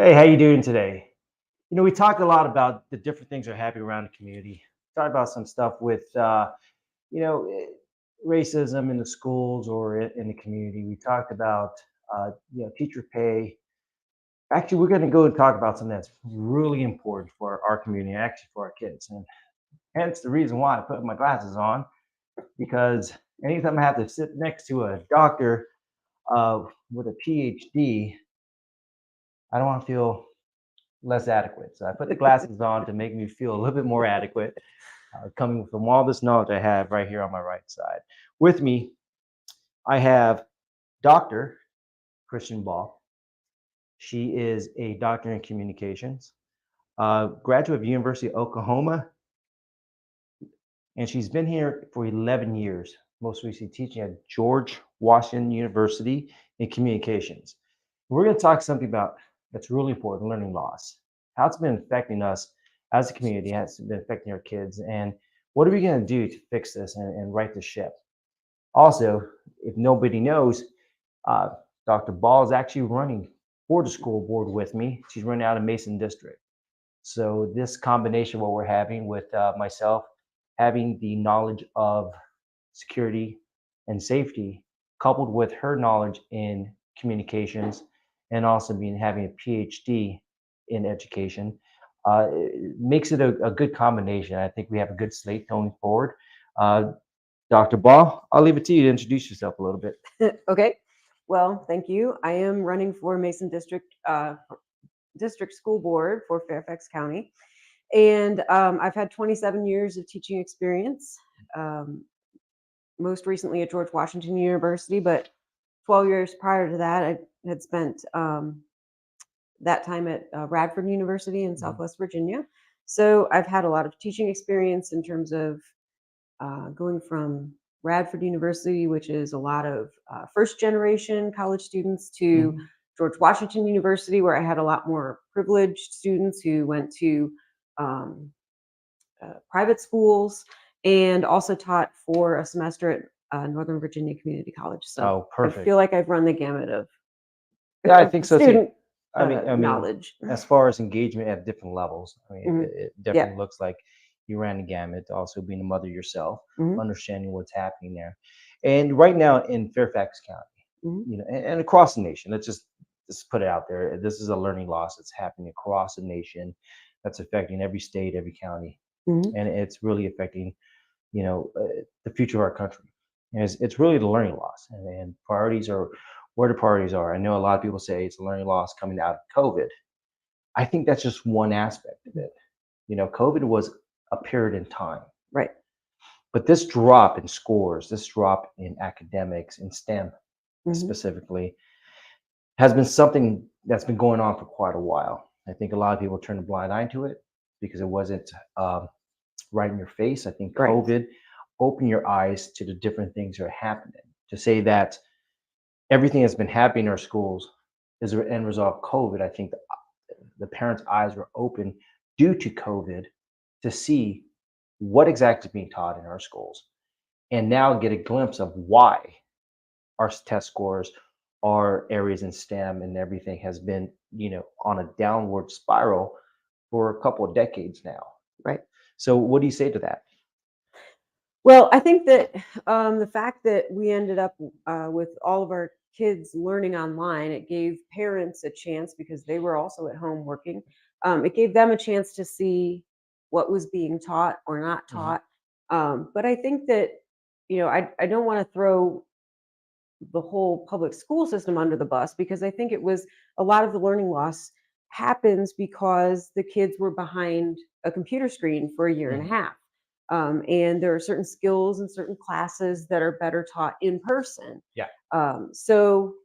Hey, how you doing today? We talked a lot about the different things that are happening around the community. Talked about some stuff with, you know, eh, racism in the schools or in the community. We talked about, teacher pay. Actually, we're going to go and talk about something that's really important for our community, actually for our kids, and hence the reason why I put my glasses on because anytime I have to sit next to a doctor with a PhD, I don't want to feel less adequate. So I put the glasses on to make me feel a little bit more adequate, coming from all this knowledge I have right here on my right side. With me, I have Dr. Kristin Ball. She is a doctor in communications, graduate of University of Oklahoma, and she's been here for 11 years, most recently teaching at George Washington University in communications. We're going to talk something about that's really important, learning loss, how it's been affecting us as a community, how it's been affecting our kids, and what are we going to do to fix this and right the ship. Also, if nobody knows, uh, Dr. Ball is actually running for the school board with me. She's running out of Mason District. So this combination, what we're having with myself, having the knowledge of security and safety, coupled with her knowledge in communications, and also being having a PhD in education, it makes it a good combination. I think we have a good slate going forward. Uh, Dr. Ball, I'll leave it to you to introduce yourself a little bit. Okay. Well, thank you. I am running for Mason District School Board for Fairfax County, and I've had 27 years of teaching experience. Um, Most recently at George Washington University, but 12 years prior to that, I had spent that time at Radford University in Mhm. Southwest Virginia. So I've had a lot of teaching experience in terms of going from Radford University, which is a lot of first generation college students, to Mhm. George Washington University, where I had a lot more privileged students who went to um, private schools and also taught for a semester at Northern Virginia Community College. So Oh, I perfect. feel like I've run the gamut of, Yeah, I of think so too. student I mean, knowledge. as far as engagement at different levels, I mean, Mhm. it Yeah. definitely looks like you ran the gamut. Also, being a mother yourself, Hmm. understanding what's happening there, and right now in Fairfax County, Hmm. and across the nation. Let's just put it out there. This is a learning loss that's happening across the nation, that's affecting every state, every county, Hmm. and it's really affecting the future of our country. And it's really the learning loss, and priorities are where the priorities are. I know a lot of people say it's a learning loss coming out of COVID. I think that's just one aspect of it. COVID was a period in time, Right. but this drop in scores, this drop in academics, in STEM Hmm. specifically, has been something that's been going on for quite a while. I think a lot of people turn a blind eye to it because it wasn't right in your face. I think Right. COVID opened your eyes to the different things that are happening. To say that everything that's been happening in our schools is an end result of COVID, I think the parents' eyes were open due to COVID to see what exactly is being taught in our schools and now get a glimpse of why our test scores, our areas in STEM and everything has been, on a downward spiral for a couple of decades now. Right. So, what do you say to that? Well, I think that the fact that we ended up with all of our kids learning online, it gave parents a chance because they were also at home working. It gave them a chance to see what was being taught or not Mhm. taught. But I think that, I don't want to throw the whole public school system under the bus because I think it was a lot of the learning loss happens because the kids were behind a computer screen for a year and a Mhm. half. And there are certain skills and certain classes that are better taught in person. Yeah. So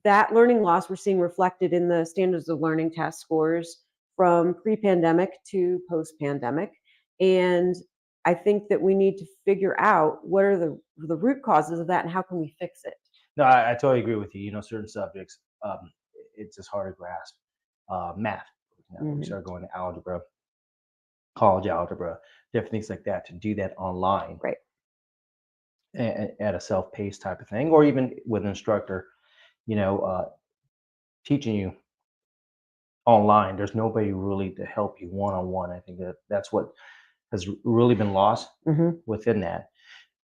that learning loss we're seeing reflected in the standards of learning test scores from pre-pandemic to post-pandemic. And I think that we need to figure out what are the root causes of that and how can we fix it. No, I totally agree with you. Certain subjects, it's just hard to grasp. Math, for example, we Mhm. started going to algebra, college algebra, different things like that. To do that online Right. at a self-paced type of thing, or even with an instructor, you know, uh, teaching you online. There's nobody really to help you one-on-one. I think that's what has really been lost Mm-hmm. within that.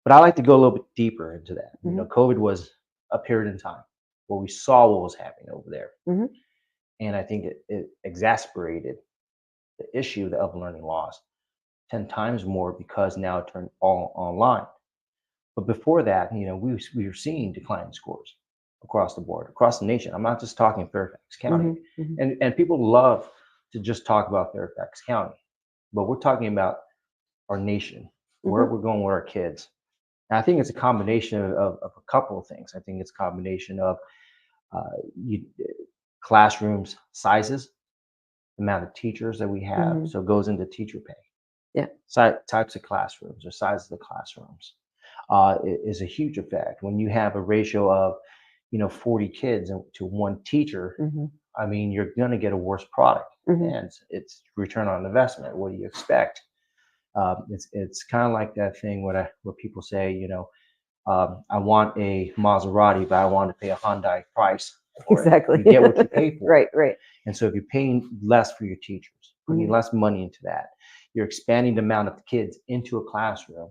But I like to go a little bit deeper into that. Mm-hmm. COVID was a period in time where we saw what was happening over there. Mm-hmm. And I think it exacerbated the issue of learning loss 10 times more because now it turned all online. But before that, we were seeing declining scores across the board, across the nation. I'm not just talking Fairfax County. Mm-hmm. Mm-hmm. And people love to just talk about Fairfax County, but we're talking about our nation, where Mm-hmm. we're going with our kids. And I think it's a combination of a couple of things. I think it's a combination of uh, you, classrooms sizes, the amount of teachers that we have. Mm-hmm. So it goes into teacher pay. Yeah. Types of classrooms or sizes of the classrooms is a huge effect. When you have a ratio of 40 kids to one teacher, Mm-hmm. I mean, you're going to get a worse product. Mm-hmm. And it's return on investment. What do you expect? It's kind of like that thing where people say, I want a Maserati, but I want to pay a Hyundai price for it. Exactly. You get what you pay for. Right. Right. And so if you're paying less for your teachers, putting Mm-hmm. less money into that, you're expanding the amount of kids into a classroom.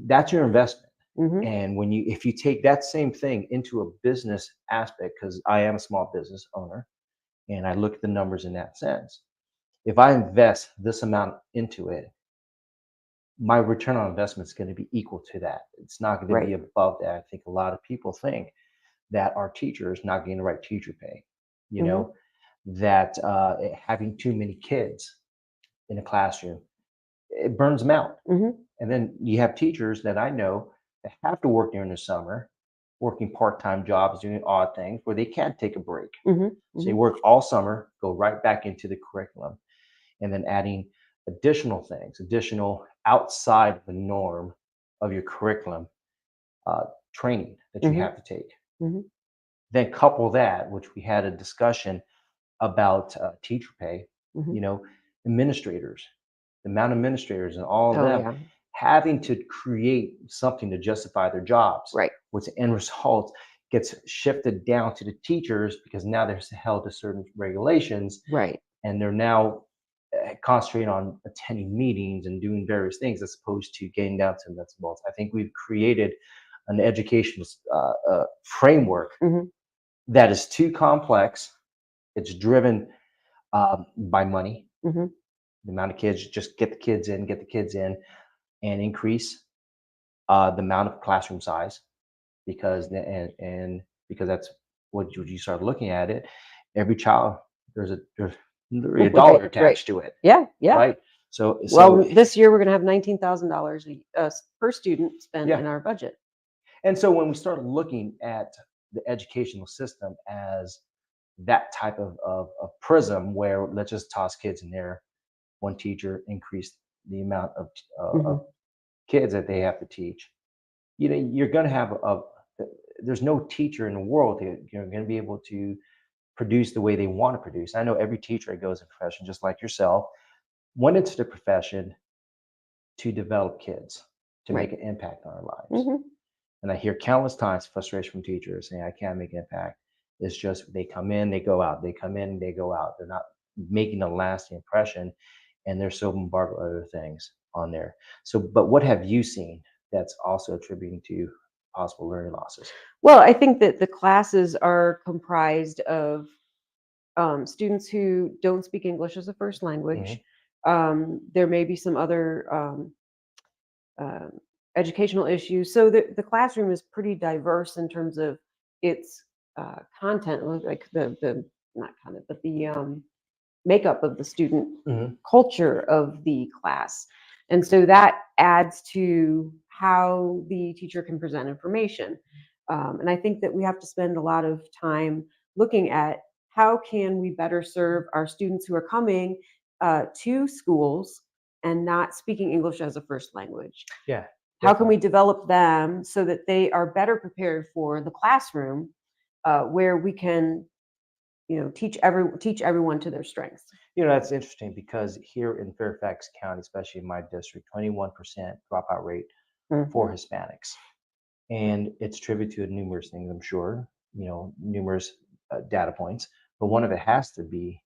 That's your investment. Mm-hmm. And if you take that same thing into a business aspect, because I am a small business owner and I look at the numbers in that sense, if I invest this amount into it, my return on investment is going to be equal to that. It's not going to be Right. above that. I think a lot of people think that our teachers not getting the right teacher pay, Mm-hmm. that having too many kids in a classroom, it burns them out. Mm-hmm. And then you have teachers that I know that have to work during the summer, working part-time jobs, doing odd things where they can't take a break. Mm-hmm. So they work all summer, go right back into the curriculum, and then adding additional outside of the norm of your curriculum training that you Mm-hmm. have to take. Mm-hmm. Then couple that, which we had a discussion about teacher pay, Mm-hmm. administrators, the amount of administrators and all of Oh them yeah. having to create something to justify their jobs, Right. which the end result gets shifted down to the teachers because now they're held to certain regulations Right. and they're now concentrating on attending meetings and doing various things as opposed to getting down to nuts and bolts. I think we've created an educational framework Mm-hmm. that is too complex. It's driven by money. Mm-hmm. The amount of kids, just get the kids in, and increase the amount of classroom size because that's what you start looking at it. Every child, there's literally a dollar Right. Right. attached to it, Yeah. Yeah. right? So Well, this year we're going to have $19,000 per student spent yeah. in our budget. And so when we start looking at the educational system as that type of prism where let's just toss kids in there, one teacher increase the amount Mm-hmm. of kids that they have to teach, you're going to have there's no teacher in the world that you're going to be able to produce the way they want to produce. I know every teacher that goes in profession, just like yourself, went into the profession to develop kids, to Right. make an impact on our lives. Mm-hmm. And I hear countless times frustration from teachers saying, I can't make an impact. It's just they come in, they go out. They come in, they go out. They're not making a lasting impression. And they're so bombarded with other things on there. So, but what have you seen that's also attributing to possible learning losses? Well, I think that the classes are comprised of students who don't speak English as a first language. There may be some other um, educational issues. So the classroom is pretty diverse in terms of its content, like the not content, but the makeup of the student Mm-hmm. culture of the class. And so that adds to how the teacher can present information. And I think that we have to spend a lot of time looking at how can we better serve our students who are coming to schools and not speaking English as a first language. Yeah. How can Definitely. we develop them so that they are better prepared for the classroom, where we can, teach everyone to their strengths. That's interesting because here in Fairfax County, especially in my district, 21% dropout rate for Mhm. Hispanics. And it's attributed to numerous things, I'm sure, numerous data points. But one of it has to be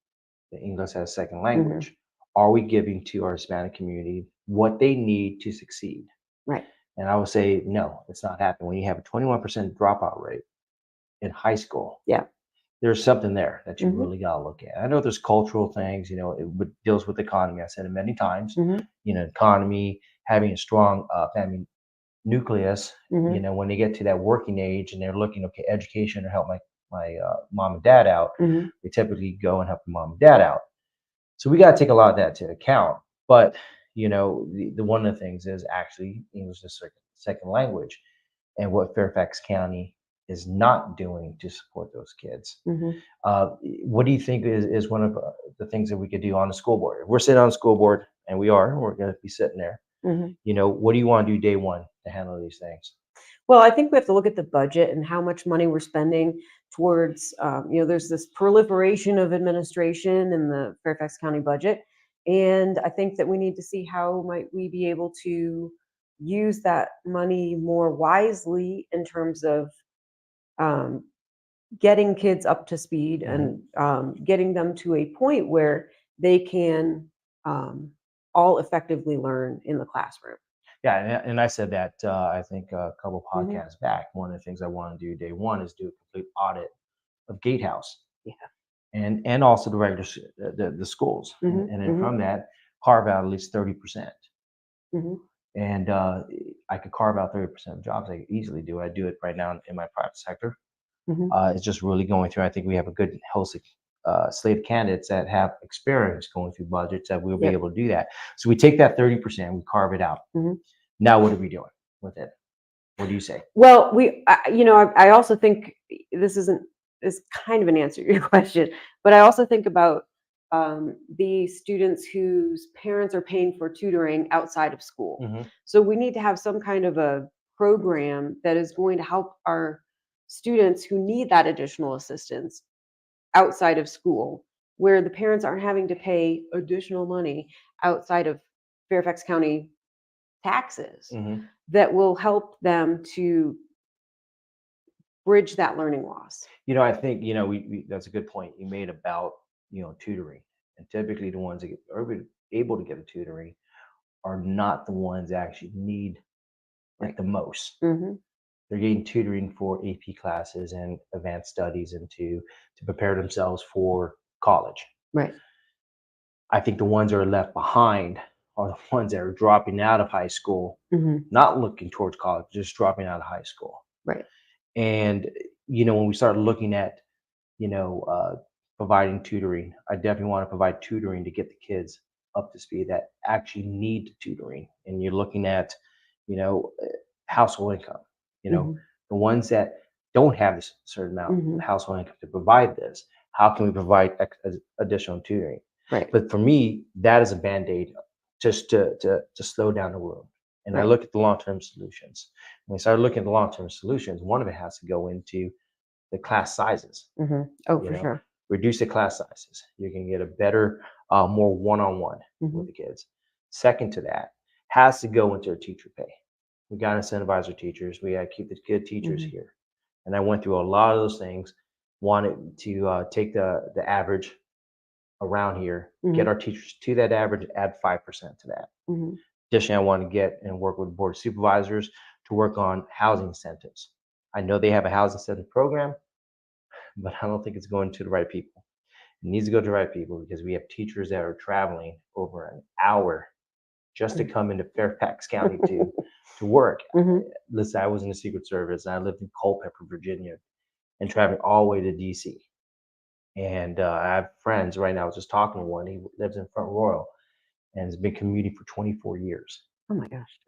the English as a second Hmm. language, are we giving to our Hispanic community what they need to succeed? Right. And I would say, no, it's not happening. When you have a 21% dropout rate in high school, Yeah. there's something there that you Hmm. really got to look at. I know there's cultural things, deals with economy. I said it many times, Hmm. economy, having a strong family nucleus, Hmm. when they get to that working age and they're looking, okay, education to help my mom and dad out, Hmm. they typically go and help the mom and dad out. So we got to take a lot of that to account. But the one of the things is actually English as a second language, and what Fairfax County is not doing to support those kids. Hmm. Uh, what do you think is one of the things that we could do on the school board? If we're sitting on the school board, and we're going to be sitting there. Hmm. What do you want to do day one to handle these things? Well, I think we have to look at the budget and how much money we're spending towards, there's this proliferation of administration in the Fairfax County budget. And I think that we need to see how might we be able to use that money more wisely in terms of um, getting kids up to speed Hmm. and getting them to a point where they can um, all effectively learn in the classroom. Yeah, and I said that I think a couple Hmm. podcasts back. One of the things I want to do day one is do a complete audit of Gatehouse Yeah. and also the regular the schools, Hmm. and then Hmm. from that carve out at least 30%. Hmm. And I could carve out 30% of jobs. I could easily do it. I do it right now in my private sector. Hmm. It's just really going through. I think we have a good host slate of candidates that have experience going through budgets that we'll be Yep. able to do that. So we take that 30%, we carve it out. Hmm. Now what are we doing with it? What do you say? Well, I also think this isn't is kind of an answer to your question, but I also think about the students whose parents are paying for tutoring outside of school. Hmm. So we need to have some kind of a program that is going to help our students who need that additional assistance outside of school, where the parents aren't having to pay additional money outside of Fairfax County taxes Hmm. that will help them to bridge that learning loss. I think that's a good point you made about tutoring, and typically the ones that are able to get a tutoring are not the ones that actually need it Right. the most. Mhm. They're getting tutoring for AP classes and advanced studies and to prepare themselves for college. Right. I think the ones that are left behind are the ones that are dropping out of high school, Mhm. not looking towards college, just dropping out of high school. Right. And when we start looking at you know, uh, providing tutoring. I definitely want to provide tutoring to get the kids up to speed that actually need tutoring. And you're looking at, you know, uh, household income. You know, Mhm. the ones that don't have this certain amount of Mhm. household income to provide this. How can we provide additional tutoring? Right. But for me, that is a band aid just to slow down the wound. And I Right. look at the long term solutions. When we start looking at the long term solutions, one of it has to go into the class sizes. Mhm. Oh, you for know sure. Reduce the class sizes. You can get a better, more one-on-one with Mhm. the kids. Second to that has to go into our teacher pay. We got to incentivize our teachers. We got to keep the good teachers Mhm. here. And I went through a lot of those things. Wanted to take the average around here, get Mhm. our teachers to that average, add 5% to that. Mhm. Additionally, I want to get and work with board of supervisors to work on housing incentives. I know they have a housing incentive program, but I don't think it's going to the right people. It needs to go to the right people because we have teachers that are traveling over an hour just to Mhm. come into Fairfax County to work. Mhm. Listen, I was in the Secret Service and I lived in Culpeper, Virginia, and traveling all the way to DC. And I have friends right now. I was just talking to one. He lives in Front Royal and has been commuting for 24 years. Oh my gosh.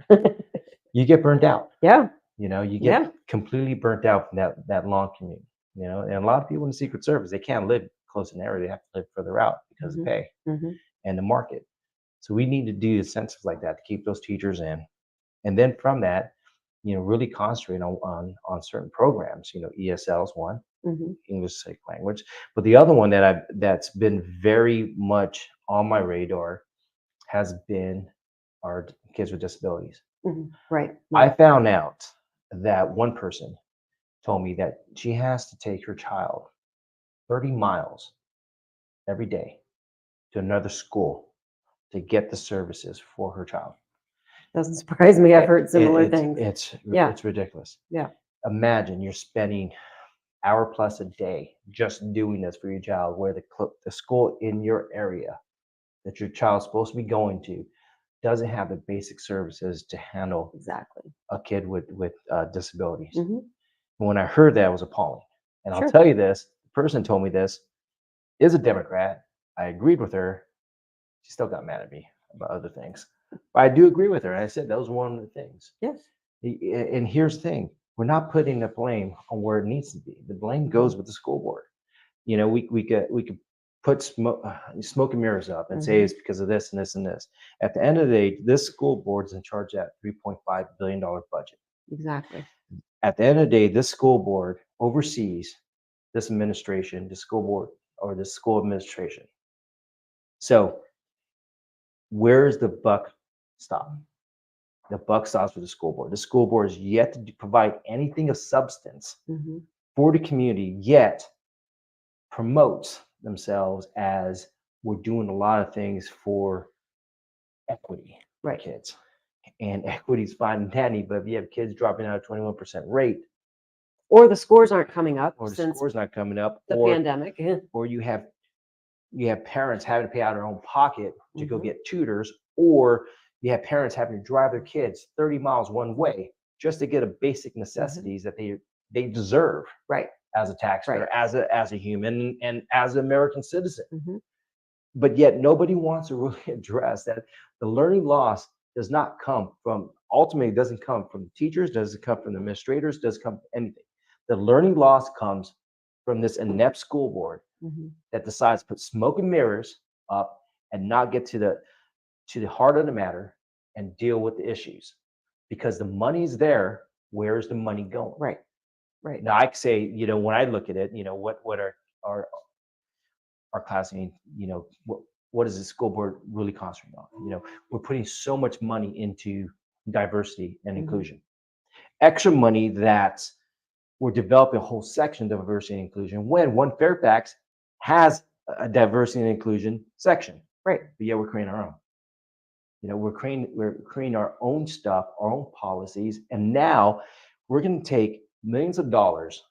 You get burnt out. Yeah. You get Yeah. completely burnt out from that long commute. And a lot of people in the Secret Service, they can't live close in the area. They have to live further out because of Mhm. pay Mhm. and the market. So we need to do incentives like that to keep those teachers in. And then from that, really concentrate on certain programs. ESL is one, Mhm. English second language. But the other one that's been very much on my radar has been our kids with disabilities. Mhm. Right. I Right. found out that one person told me that she has to take her child 30 miles every day to another school to get the services for her child. Doesn't surprise me. I've heard similar It's things. it's Yeah. it's ridiculous. Yeah. Imagine you're spending hour plus a day just doing this for your child, where the school in your area that your child's supposed to be going to doesn't have the basic services to handle Exactly. a kid with disabilities. Hmm. And when I heard that, it was appalling. And I'll Sure. tell you this: the person told me this is a Democrat. I agreed with her. She still got mad at me about other things, but I do agree with her. I said that was one of the things. Yes. And here's the thing: we're not putting the blame on where it needs to be. The blame goes with the school board. We could put smoke and mirrors up and say Mhm. it's because of this and this and this. At the end of the day, this school board's in charge of that $3.5 billion budget. Exactly. At the end of the day, this school board oversees this administration, the school board, or the school administration. So where's the buck stop? The buck stops with the school board. The school board is yet to provide anything of substance Hmm. for the community, yet promotes themselves as we're doing a lot of things for equity for Right. kids. And equity is fine and dandy, but if you have kids dropping out at 21% rate, Or the scores aren't coming up or the since score's not coming up, the or pandemic. you have parents having to pay out of their own pocket to go Mhm. get tutors, or you have parents having to drive their kids 30 miles one way just to get a basic necessities that they deserve Right. as a taxpayer, Right. as a human, and as an American citizen. Hmm. But yet nobody wants to really address that the learning loss does not come from, ultimately doesn't come from teachers, doesn't come from the administrators, doesn't come from anything. The learning loss comes from this inept school board Hmm. that decides to put smoke and mirrors up and not get to the heart of the matter and deal with the issues. Because the money's there, where's the money going? Right. Right. Now I could say, when I look at it, what are our classmates, what is the school board really concentrating on? We're putting so much money into diversity and Mhm. inclusion, extra money that we're developing a whole section of diversity and inclusion, when One Fairfax has a diversity and inclusion section, Right. but yeah, we're creating our own. We're creating our own stuff, our own policies, and now we're going to take millions of dollars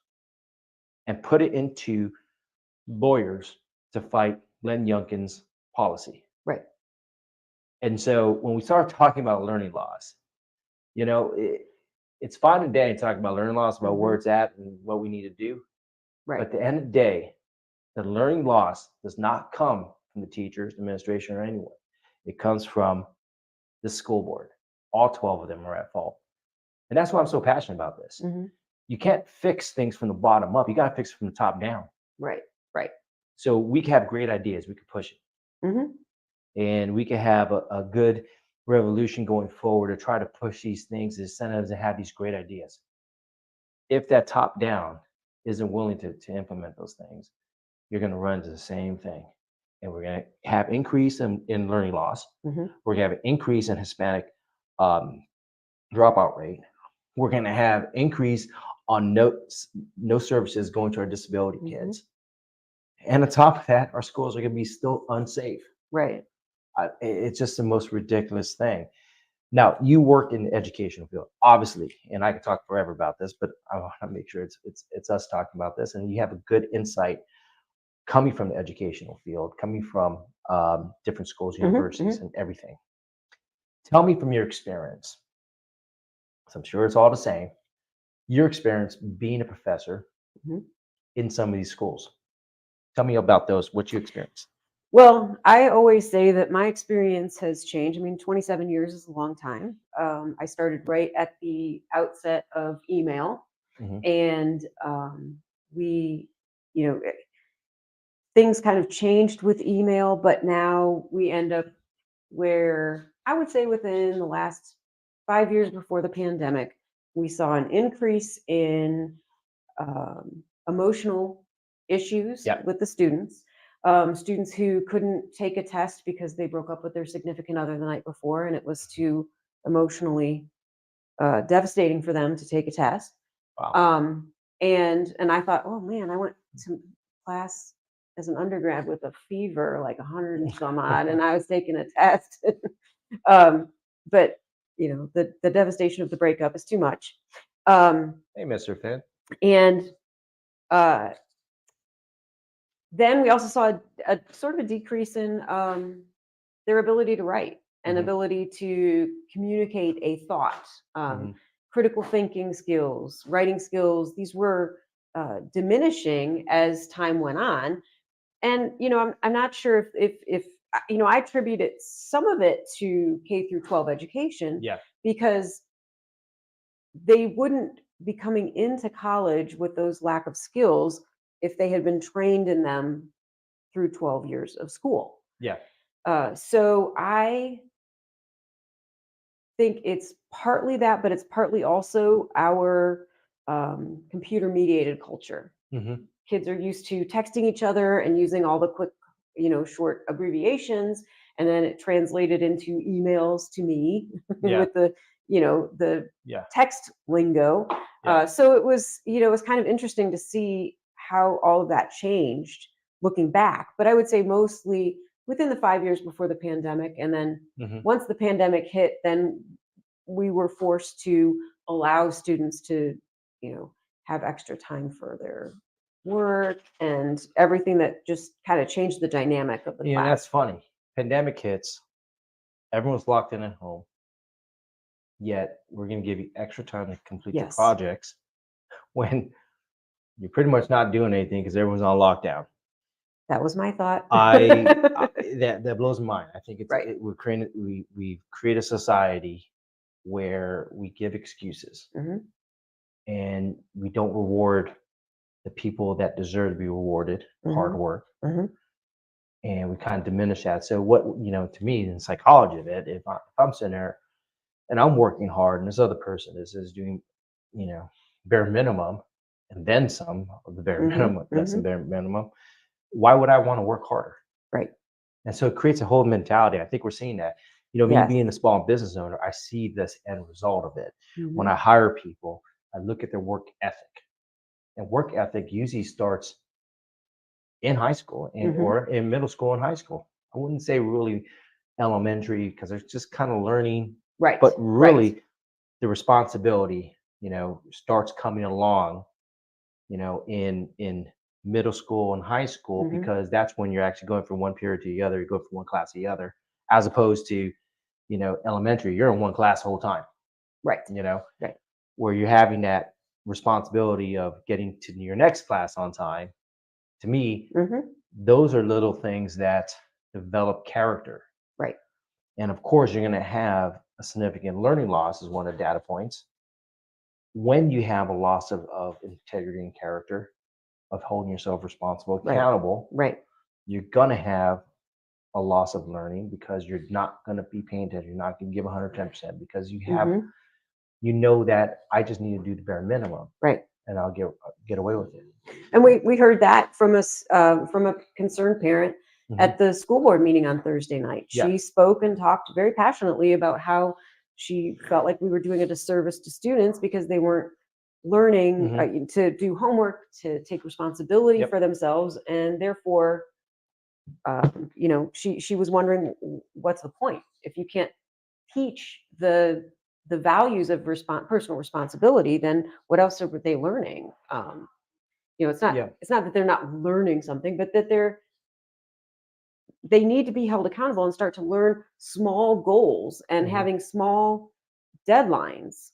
and put it into lawyers to fight Len Youngkin's policy. Right. And so when we start talking about learning loss, it's fine and dandy talking about learning loss, about where Mhm. it's at and what we need to do. But Right. at the end of the day, the learning loss does not come from the teachers, administration, or anyone. It comes from the school board. All 12 of them are at fault. And that's why I'm so passionate about this. Hmm. You can't fix things from the bottom up. You got to fix it from the top down. Right. Right. So we can have great ideas. We can push it. Hmm. And we can have a good revolution going forward to try to push these things, incentives, and have these great ideas. If that top down isn't willing to implement those things, you're going to run into the same thing. And we're going to have increase in learning loss. Hmm. We're going to have an increase in Hispanic dropout rate. We're going to have increase on no services going to our disability Mhm. kids. And on top of that, our schools are going to be still unsafe. Right. It's just the most ridiculous thing. Now, you work in the educational field, obviously, and I could talk forever about this, but I want to make sure it's us talking about this, and you have a good insight coming from the educational field, coming from different schools, Mhm, universities, and everything. Tell me from your experience, 'cause I'm sure it's all the same, your experience being a professor Mhm. in some of these schools. Tell me about those, what you experienced. Well, I always say that my experience has changed. I mean, 27 years is a long time. I started right at the outset of email, Mhm. and we, you know, things kind of changed with email, but now we end up where I would say within the last 5 years before the pandemic, we saw an increase in emotional issues Yeah. with the students. Students who couldn't take a test because they broke up with their significant other the night before, and it was too emotionally devastating for them to take a test. Wow. Um, and I thought, oh man, I went to class as an undergrad with a fever, like 100 and some odd, and I was taking a test. But the devastation of the breakup is too much. Hey, Mr. Finn. And then we also saw a sort of a decrease in their ability to write and ability to communicate a thought, critical thinking skills, writing skills. These were diminishing as time went on. And I'm not sure if I attribute some of it to K through 12 education, because they wouldn't be coming into college with those lack of skills if they had been trained in them through 12 years of school. So I think it's partly that, but it's partly also our computer mediated culture. Kids are used to texting each other and using all the quick, short abbreviations, and then it translated into emails to me with the text lingo. So it was kind of interesting to see how all of that changed looking back. But I would say mostly within the 5 years before the pandemic, and then once the pandemic hit, then we were forced to allow students to have extra time for their work and everything, that just kind of changed the dynamic of the class. That's funny. Pandemic hits, everyone's locked in at home, yet we're going to give you extra time to complete the projects when you're pretty much not doing anything because everyone's on lockdown. That was my thought. That blows my mind. I think it's right. We've created a society where we give excuses and we don't reward the people that deserve to be rewarded, hard work, and we kind of diminish that. So what, to me, in psychology of it, if I'm sitting there and I'm working hard and this other person is doing, bare minimum and then some of the bare minimum, that's the bare minimum, why would I want to work harder? Right. And so it creates a whole mentality. I think we're seeing that. Me being a small business owner, I see this end result of it. When I hire people, I look at their work ethic. And work ethic usually starts in high school or in middle school and high school. I wouldn't say really elementary because they're just kind of learning. Right. But really the responsibility, starts coming along, in middle school and high school, because that's when you're actually going from one period to the other. You go from one class to the other, as opposed to, elementary, you're in one class the whole time. Right. Where you're having that responsibility of getting to your next class on time. To me, those are little things that develop character. Right. And of course, you're going to have a significant learning loss as one of the data points. When you have a loss of integrity and character, of holding yourself responsible, accountable, you're going to have a loss of learning because you're not going to be paying attention. You're not going to give 110% because you have, that I just need to do the bare minimum. Right. And I'll get away with it. And we heard that from a concerned parent at the school board meeting on Thursday night. She spoke and talked very passionately about how she felt like we were doing a disservice to students because they weren't learning to do homework, to take responsibility for themselves, and therefore, she was wondering, what's the point if you can't teach the values of personal responsibility? Then what else are they learning? It's not that they're not learning something, but that they need to be held accountable and start to learn small goals and having small deadlines.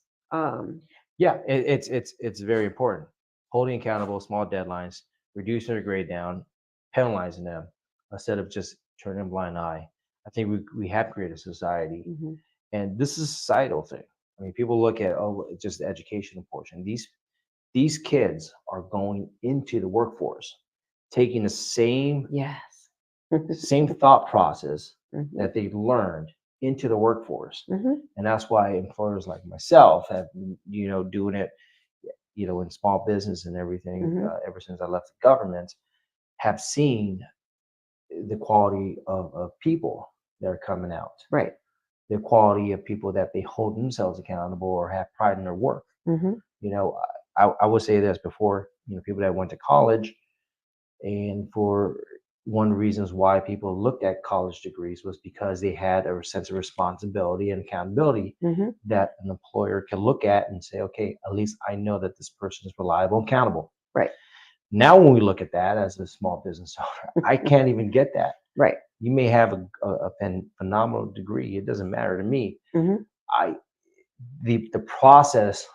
It's very important. Holding accountable, small deadlines, reducing their grade down, penalizing them instead of just turning a blind eye. I think we have created a society, and this is a societal thing. I mean, people look at just the educational portion. These kids are going into the workforce, taking the same same thought process that they've learned into the workforce. And that's why employers like myself have, doing it, in small business and everything, ever since I left the government, have seen the quality of people that are coming out. Right. The quality of people that they hold themselves accountable or have pride in their work. I would say this before, people that went to college and for, one of the reasons why people looked at college degrees was because they had a sense of responsibility and accountability that an employer can look at and say, okay, at least I know that this person is reliable and accountable. Right. Now, when we look at that as a small business owner, I can't even get that. Right. You may have a phenomenal degree. It doesn't matter to me. The process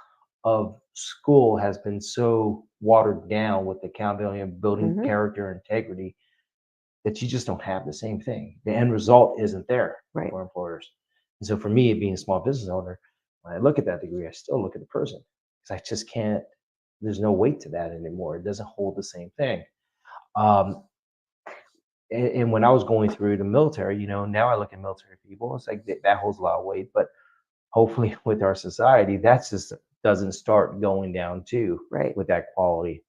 of school has been so watered down with accountability and building character and integrity that you just don't have the same thing. The end result isn't there for employers. And so for me, being a small business owner, when I look at that degree, I still look at the person because I just can't, there's no weight to that anymore. It doesn't hold the same thing. And when I was going through the military, now I look at military people, it's like that holds a lot of weight, but hopefully with our society, that just doesn't start going down too with that quality.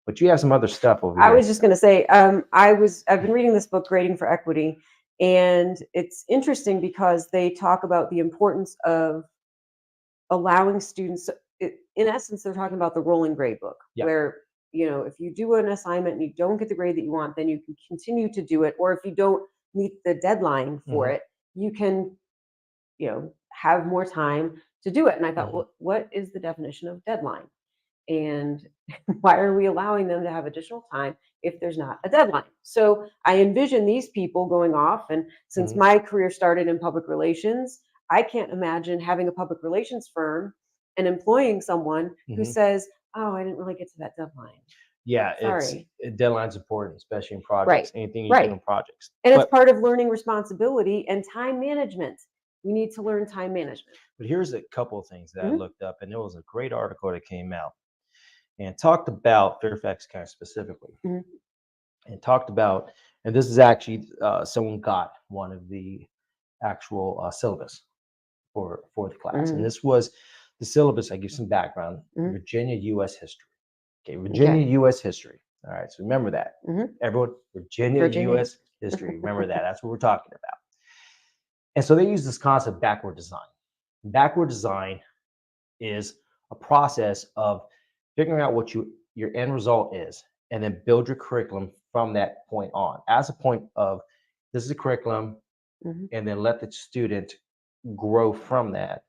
But you have some other stuff over here. I was just going to say, I've been reading this book, Grading for Equity, and it's interesting because they talk about the importance of allowing students. In essence, they're talking about the rolling grade book, where if you do an assignment and you don't get the grade that you want, then you can continue to do it, or if you don't meet the deadline for it, you can, have more time to do it. And I thought, well, what is the definition of deadline? And why are we allowing them to have additional time if there's not a deadline? So I envision these people going off. And since my career started in public relations, I can't imagine having a public relations firm and employing someone who says, oh, I didn't really get to that deadline. Yeah, sorry. Deadline's important, especially in projects, anything you do in projects. And it's part of learning responsibility and time management. We need to learn time management. But here's a couple of things that I looked up, and there was a great article that came out and talked about Fairfax County specifically, and talked about, and this is actually someone got one of the actual syllabus for the class, and this was the syllabus. I give some background: Virginia U.S. history. Okay, Virginia U.S. history. All right, so remember that, everyone. Virginia U.S. history. Remember that. That's what we're talking about. And so they use this concept, backward design. Backward design is a process of figuring out what your end result is, and then build your curriculum from that point on. As a point of, this is a curriculum, and then let the student grow from that.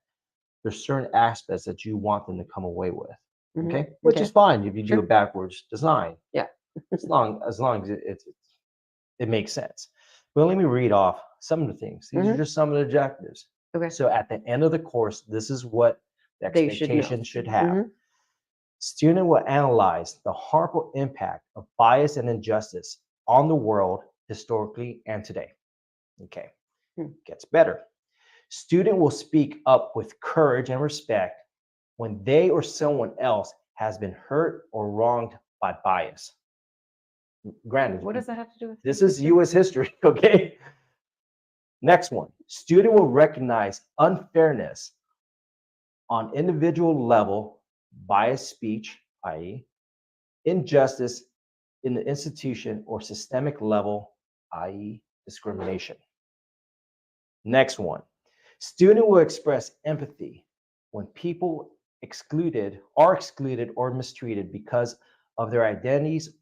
There's certain aspects that you want them to come away with, okay? Which is fine if you do a backwards design. Yeah. as long as it makes sense. But let me read off some of the things. These are just some of the objectives. Okay. So at the end of the course, this is what the expectation should have. Student will analyze the harmful impact of bias and injustice on the world historically and today. Okay. Gets better. Student will speak up with courage and respect when they or someone else has been hurt or wronged by bias. Granted, what does that have to do with this? Is U.S. history, okay? Next one. Student will recognize unfairness on individual level, biased speech, i.e., injustice in the institution or systemic level, i.e., discrimination. Next one. Student will express empathy when people are excluded or mistreated because of their identities,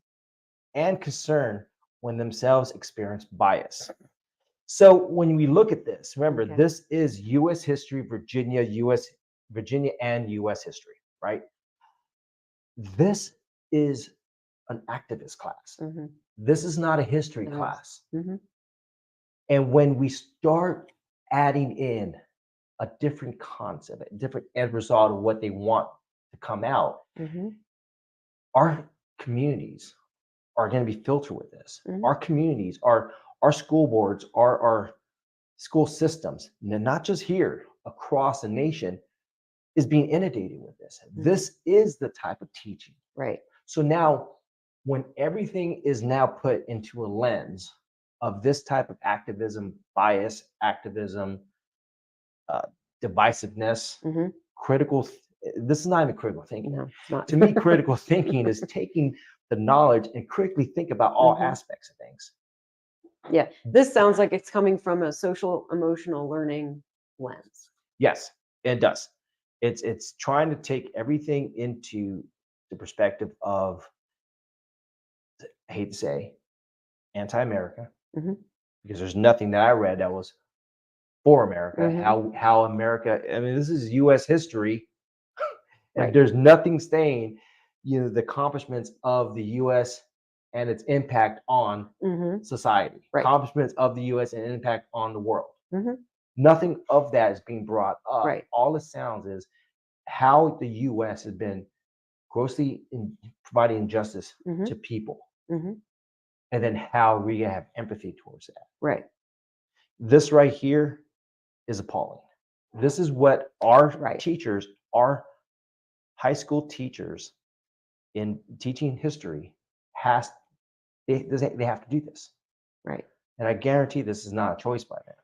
and concern when themselves experience bias. So when we look at this, remember, this is U.S. history, Virginia and U.S. history, right? This is an activist class. This is not a history class. And when we start adding in a different concept, a different end result of what they want to come out, our communities are going to be filtered with this. Our communities, our school boards, our school systems, not just here, across the nation, is being inundated with this. This is the type of teaching. Right. So now, when everything is now put into a lens of this type of activism, bias, activism, divisiveness, this is not even critical thinking. No, it's not. To me, critical thinking is taking the knowledge and critically think about all aspects of things. Yeah, this sounds like it's coming from a social emotional learning lens. Yes, it does. It's trying to take everything into the perspective of, I hate to say, anti-America, Mhm. because there's nothing that I read that was for America. Mhm. How America, I mean, this is U.S. history, and Right. there's nothing saying, the accomplishments of the U.S. and its impact on Mhm. society, Right. accomplishments of the U.S. and impact on the world. Mhm. Nothing of that is being brought up. Right. All it sounds is how the U.S. has been grossly providing injustice Mhm. to people, Mhm. and then how we have empathy towards that. Right. This right here is appalling. This is what our Right. teachers, our high school teachers in teaching history has they have to do this. Right. And I guarantee this is not a choice by them.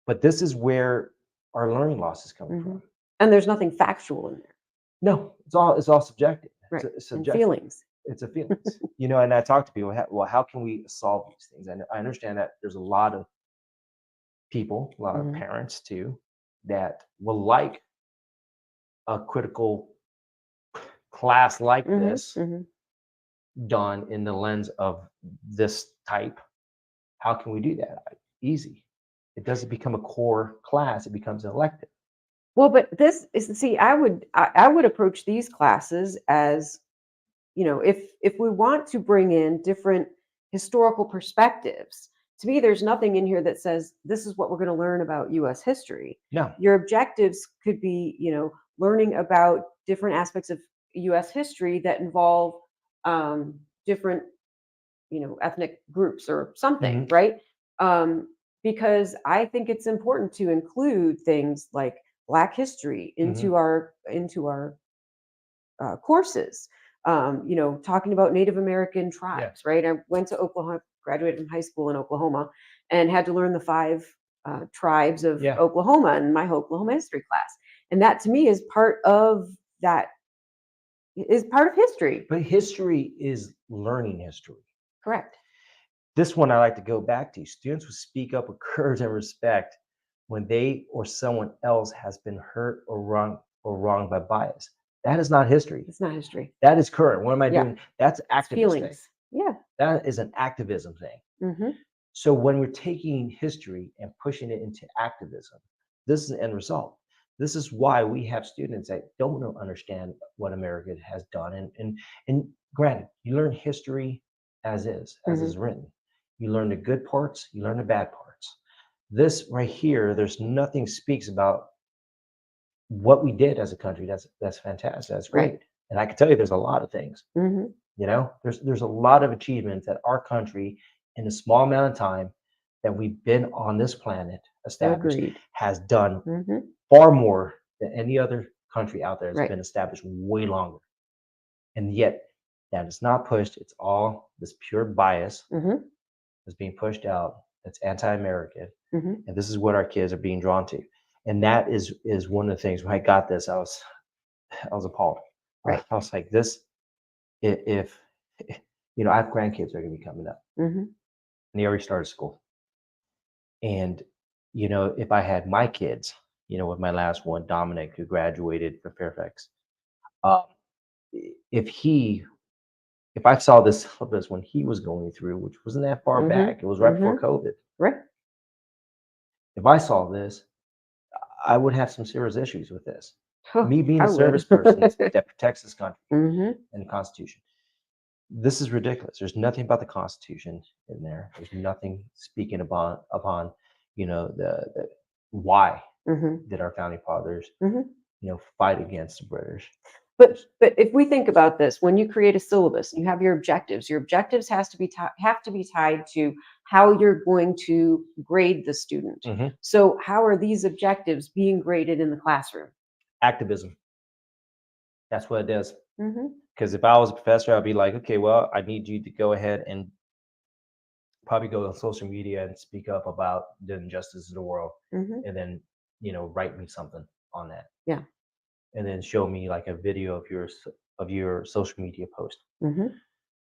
But this is where our learning loss is coming Mhm. from. And there's nothing factual in there. No, it's all subjective. Right. It's And subjective. feelings. It's a feelings. And I talk to people, well, how can we solve these things? And I understand that there's a lot of people, a lot of Mhm. parents too, that will like a critical class like Mhm. this Mhm. done in the lens of this type. How can we do that? Easy. It doesn't become a core class, it becomes an elective. Well, but this is, see, I would approach these classes as, if we want to bring in different historical perspectives, to me, there's nothing in here that says this is what we're going to learn about US history. No. Your objectives could be, learning about different aspects of US history that involve different, ethnic groups or something, Mhm. right? Um, because I think it's important to include things like Black history Mhm. into our courses. Talking about Native American Yeah. tribes, right? I went to Oklahoma, graduated from high school in Oklahoma, and had to learn the five tribes of Yeah. Oklahoma in my Oklahoma history class. And that to me is that is part of history. But history is learning history. Correct. This one I like to go back to. Students who speak up with courage and respect when they or someone else has been hurt or wronged by bias. That is not history. It's not history. That is current. What am I Yeah. doing? That's It's activist thing. feelings. Yeah. That is an activism thing. Mm-hmm. So when we're taking history and pushing it into activism, this is the end result. This is why we have students that don't understand what America has done. And granted, you learn history as Mm-hmm. is written. You learn the good parts, you learn the bad parts. This right here, there's nothing speaks about what we did as a country. That's fantastic. That's great. Right. And I can tell you there's a lot of things. Mm-hmm. There's a lot of achievements that our country, in a small amount of time that we've been on this planet established, Agreed. has done Mm-hmm. far more than any other country out there has Right. been established way longer. And yet that is not pushed. It's all this pure bias Mm-hmm. that's being pushed out. That's anti-American. Mm-hmm. And this is what our kids are being drawn to. And that is one of the things when I got this, I was appalled. Right. I was like, this, if I have grandkids that are gonna be coming up. Mm-hmm. And they already started school. And, if I had my kids, with my last one, Dominic, who graduated from Fairfax, um, if I saw this syllabus when he was going through, which wasn't that far Mm-hmm. back, it was right before Mm-hmm. COVID. Right. If I saw this, I would have some serious issues with this. Oh, Me being I a service would. person that protects this country Mm-hmm. and the Constitution. This is ridiculous. There's nothing about the Constitution in there. There's nothing speaking upon the why Mm-hmm. did our founding fathers Mm-hmm. fight against the British. But if we think about this, when you create a syllabus, you have your objectives have to be tied to how you're going to grade the student. Mhm. So how are these objectives being graded in the classroom? Activism. That's what it is. Mm-hmm. Because if I was a professor, I'd be like, okay, well, I need you to go ahead and probably go on social media and speak up about the injustice of the world, Mm-hmm. and then write me something on that. Yeah. And then show me like a video of your social media post. Mm-hmm.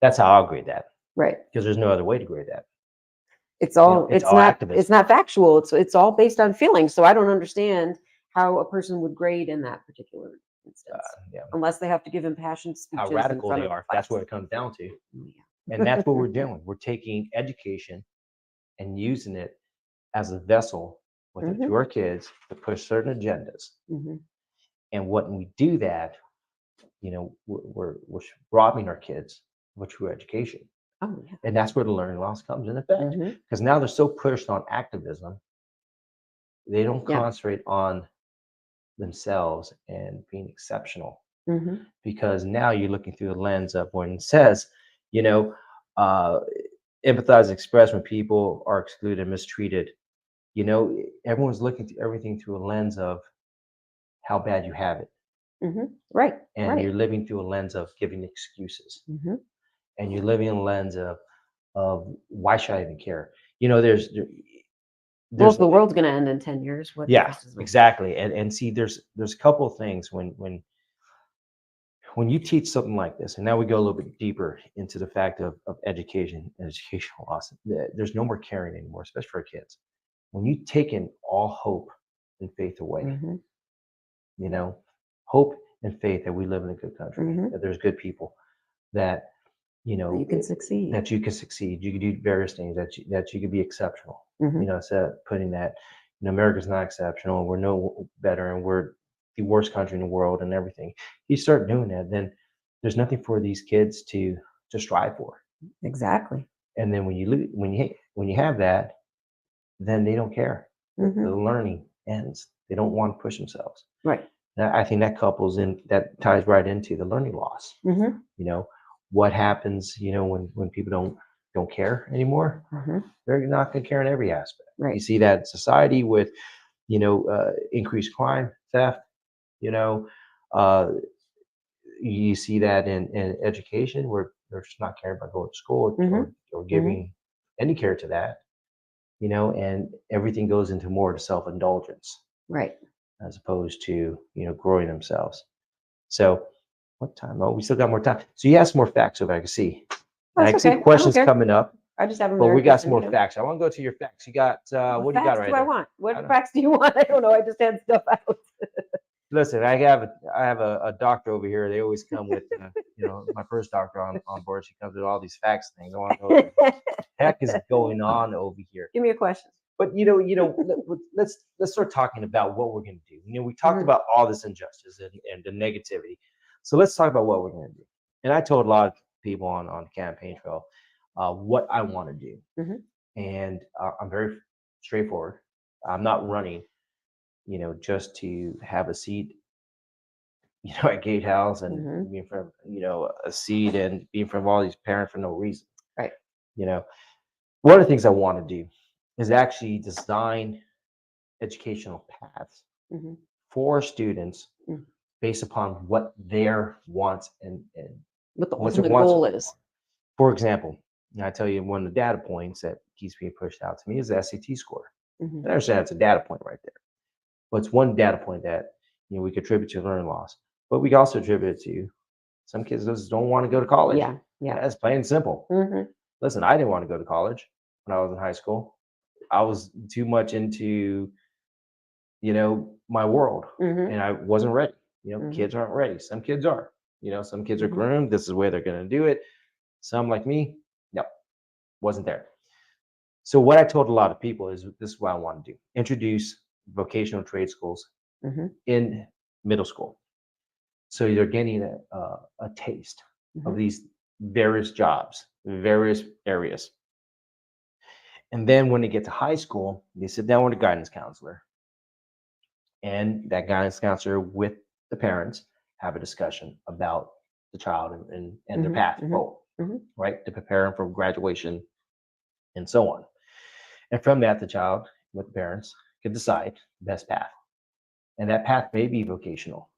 That's how I'll grade that, Right. because there's no other way to grade that. It's all it's it's all not activism. it's not factual. It's all based on feelings. So I don't understand how a person would grade in that particular instance, Yeah. unless they have to give impassioned speeches How in radical front they of the are. That's class. what it comes down to. Yeah. And that's what we're doing. We're taking education and using it as a vessel with it to our kids to push certain agendas. Mm-hmm. And when we do that, we're robbing our kids of a true education. Oh, yeah. And that's where the learning loss comes in effect. Mm-hmm. Because now they're so pushed on activism, they don't Yeah. concentrate on themselves and being exceptional. Mm-hmm. Because now you're looking through the lens of when it says, you know, uh, empathize and express when people are excluded and mistreated. Everyone's looking through everything through a lens of how bad you have it. Mm-hmm. Right. And you're living through a lens of giving excuses. Mm-hmm. And you're living in a lens of why should I even care? There's Well, if the world's going to end in 10 years, what yeah, difference does it make? exactly. And see, there's a couple of things when you teach something like this, and now we go a little bit deeper into the fact of education and educational loss. There's no more caring anymore, especially for kids. When you've taken all hope and faith away, Mm-hmm. Hope and faith that we live in a good country, Mm-hmm. that there's good people, that You can succeed. that you can succeed, you can do various things, that you can be exceptional. Mm-hmm. Instead of putting that, America's not exceptional, and we're no better, and we're the worst country in the world, and everything. You start doing that, then there's nothing for these kids to strive for. Exactly. And then when you have that, then they don't care. Mm-hmm. The learning ends. They don't want to push themselves. Right. I think that ties right into the learning loss. Mm-hmm. What happens, when people don't care anymore? Mm-hmm. They're not going to care in every aspect. Right. You see that in society with, increased crime, theft. Uh, you see that in education, where they're just not caring about going to school or giving any care to that. And everything goes into more to self-indulgence. Right. As opposed to, growing themselves. So what time? Oh, we still got more time. So you have some more facts over I can see. And I can see questions coming up. I just have them. But we got some more too. facts. I want to go to your facts. You got what do you got right do I there? want? What facts do you want? I don't know. I just had stuff out. Listen, I have a doctor over here. They always come with my first doctor on board. She comes with all these facts things. I want to know what the heck is going on over here. Give me a question. But let's start talking about what we're going to do. We talked about all this injustice and the negativity. So let's talk about what we're going to do. And I told a lot of people on the campaign trail what I want to do. And I'm very straightforward. I'm not running, just to have a seat, at Gatehouse and being from, a seat and being from all these parents for no reason. Right. One of the things I want to do is actually design educational paths for students based upon what their wants and what the ultimate goal is. For example, I tell you, one of the data points that keeps being pushed out to me is the SAT score. I understand it's a data point right there, but it's one data point that we contribute to learning loss, but we can also attribute it to some kids just don't want to go to college. Yeah, that's plain and simple. Listen, I didn't want to go to college when I was in high school. I was too much into my world, and I wasn't ready. Kids aren't ready. Some kids are. Some kids are groomed. This is where they're going to do it. Some, like me, no, wasn't there. So what I told a lot of people is this is what I want to do: introduce vocational trade schools in middle school, so you're getting a taste of these various jobs, various areas. And then when they get to high school, they sit down with a guidance counselor, and that guidance counselor with the parents have a discussion about the child and their path forward, right, to prepare them for graduation and so on. And from that, the child with the parents can decide the best path, and that path may be vocational.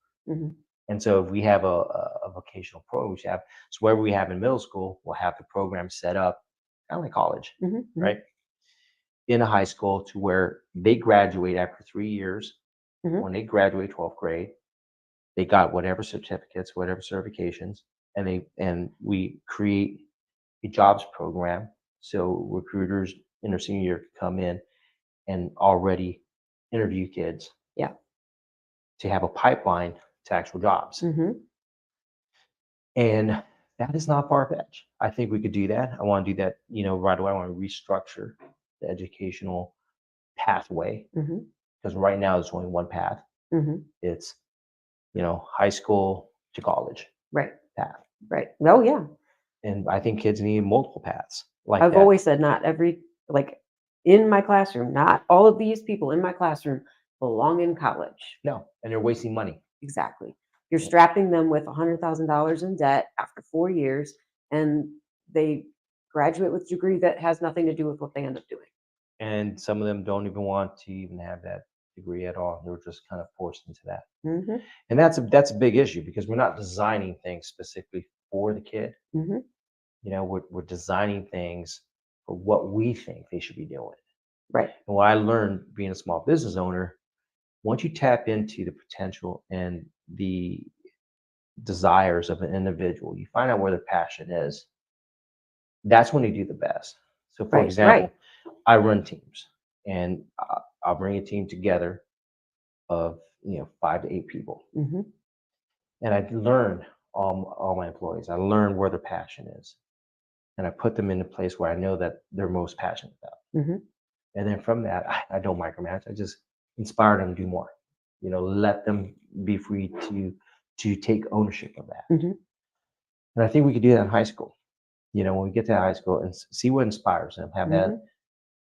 And so if we have a vocational program, we should have, so wherever we have in middle school, we'll have the program set up kind of like college, right, in a high school, to where they graduate after 3 years. When they graduate 12th grade, they got whatever certificates, whatever certifications, and we create a jobs program so recruiters in their senior year come in and already interview kids. Yeah. To have a pipeline to actual jobs. And That is not far-fetched. I think we could do that. I want to do that, right away. I want to restructure the educational pathway Hmm. because right now there's only one path. Hmm. It's, high school to college Right. path. Right. Oh yeah. And I think kids need multiple paths like I've that. always said not every, like, in my classroom, not all of these people in my classroom belong in college. No, and they're wasting money. Exactly. You're Yeah. strapping them with $100,000 in debt after 4 years, and they graduate with a degree that has nothing to do with what they end up doing. And some of them don't even want to even have that degree at all. They're just kind of forced into that. Hmm. And that's a big issue because we're not designing things specifically for the kid. Hmm. We're designing things for what we think they should be doing. Right. And what I learned being a small business owner, once you tap into the potential and the desires of an individual, you find out where their passion is. That's when you do the best. So, for Right. example, Right. I run teams, and I'll bring a team together of 5 to 8 people, Hmm. and I learn all my employees. I learn where their passion is, and I put them in a place where I know that they're most passionate about. Hmm. And then from that, I don't micromanage. I just inspire them to do more. Let them be free to take ownership of that. Hmm. And I think we could do that in high school. When we get to high school and see what inspires them, have that Hmm.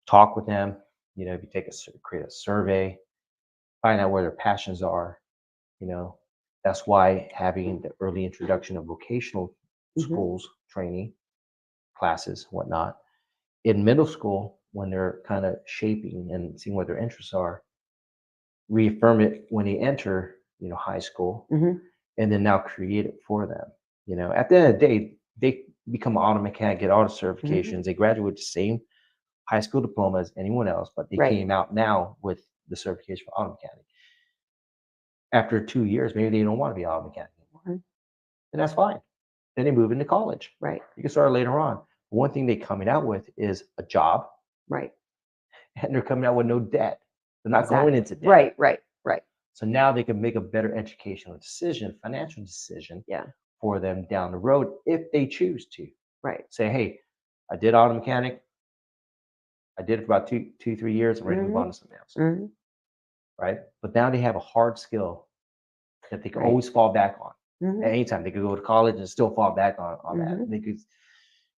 talk with them. If you create a survey, find out where their passions are. You know, that's why having the early introduction of vocational Hmm. schools training classes, whatnot, in middle school when they're kind of shaping and seeing what their interests are, reaffirm it when they enter, high school, Hmm. and then now create it for them. At the end of the day, they become an auto mechanic, get all the Hmm. certifications, they graduate with the same high school diploma as anyone else, but they Right. came out now with the certification for auto mechanic. After 2 years, maybe they don't want to be an auto mechanic anymore, Mhm. and that's fine. Then they move into college. Right. You can start later on. One thing they're coming out with is a job, Right. and they're coming out with no debt. They're not going Exactly. into debt. Right. Right. Right. So now they can make a better educational decision, financial decision Yeah. for them down the road if they choose to. Right. Say, hey, I did auto mechanic. I did it for about 3 years. I'm ready to move Hmm. on to something else. Hmm. Right. But now they have a hard skill that they can Right. always fall back on. At Hmm. any time, they could go to college and still fall back on that. Hmm. They could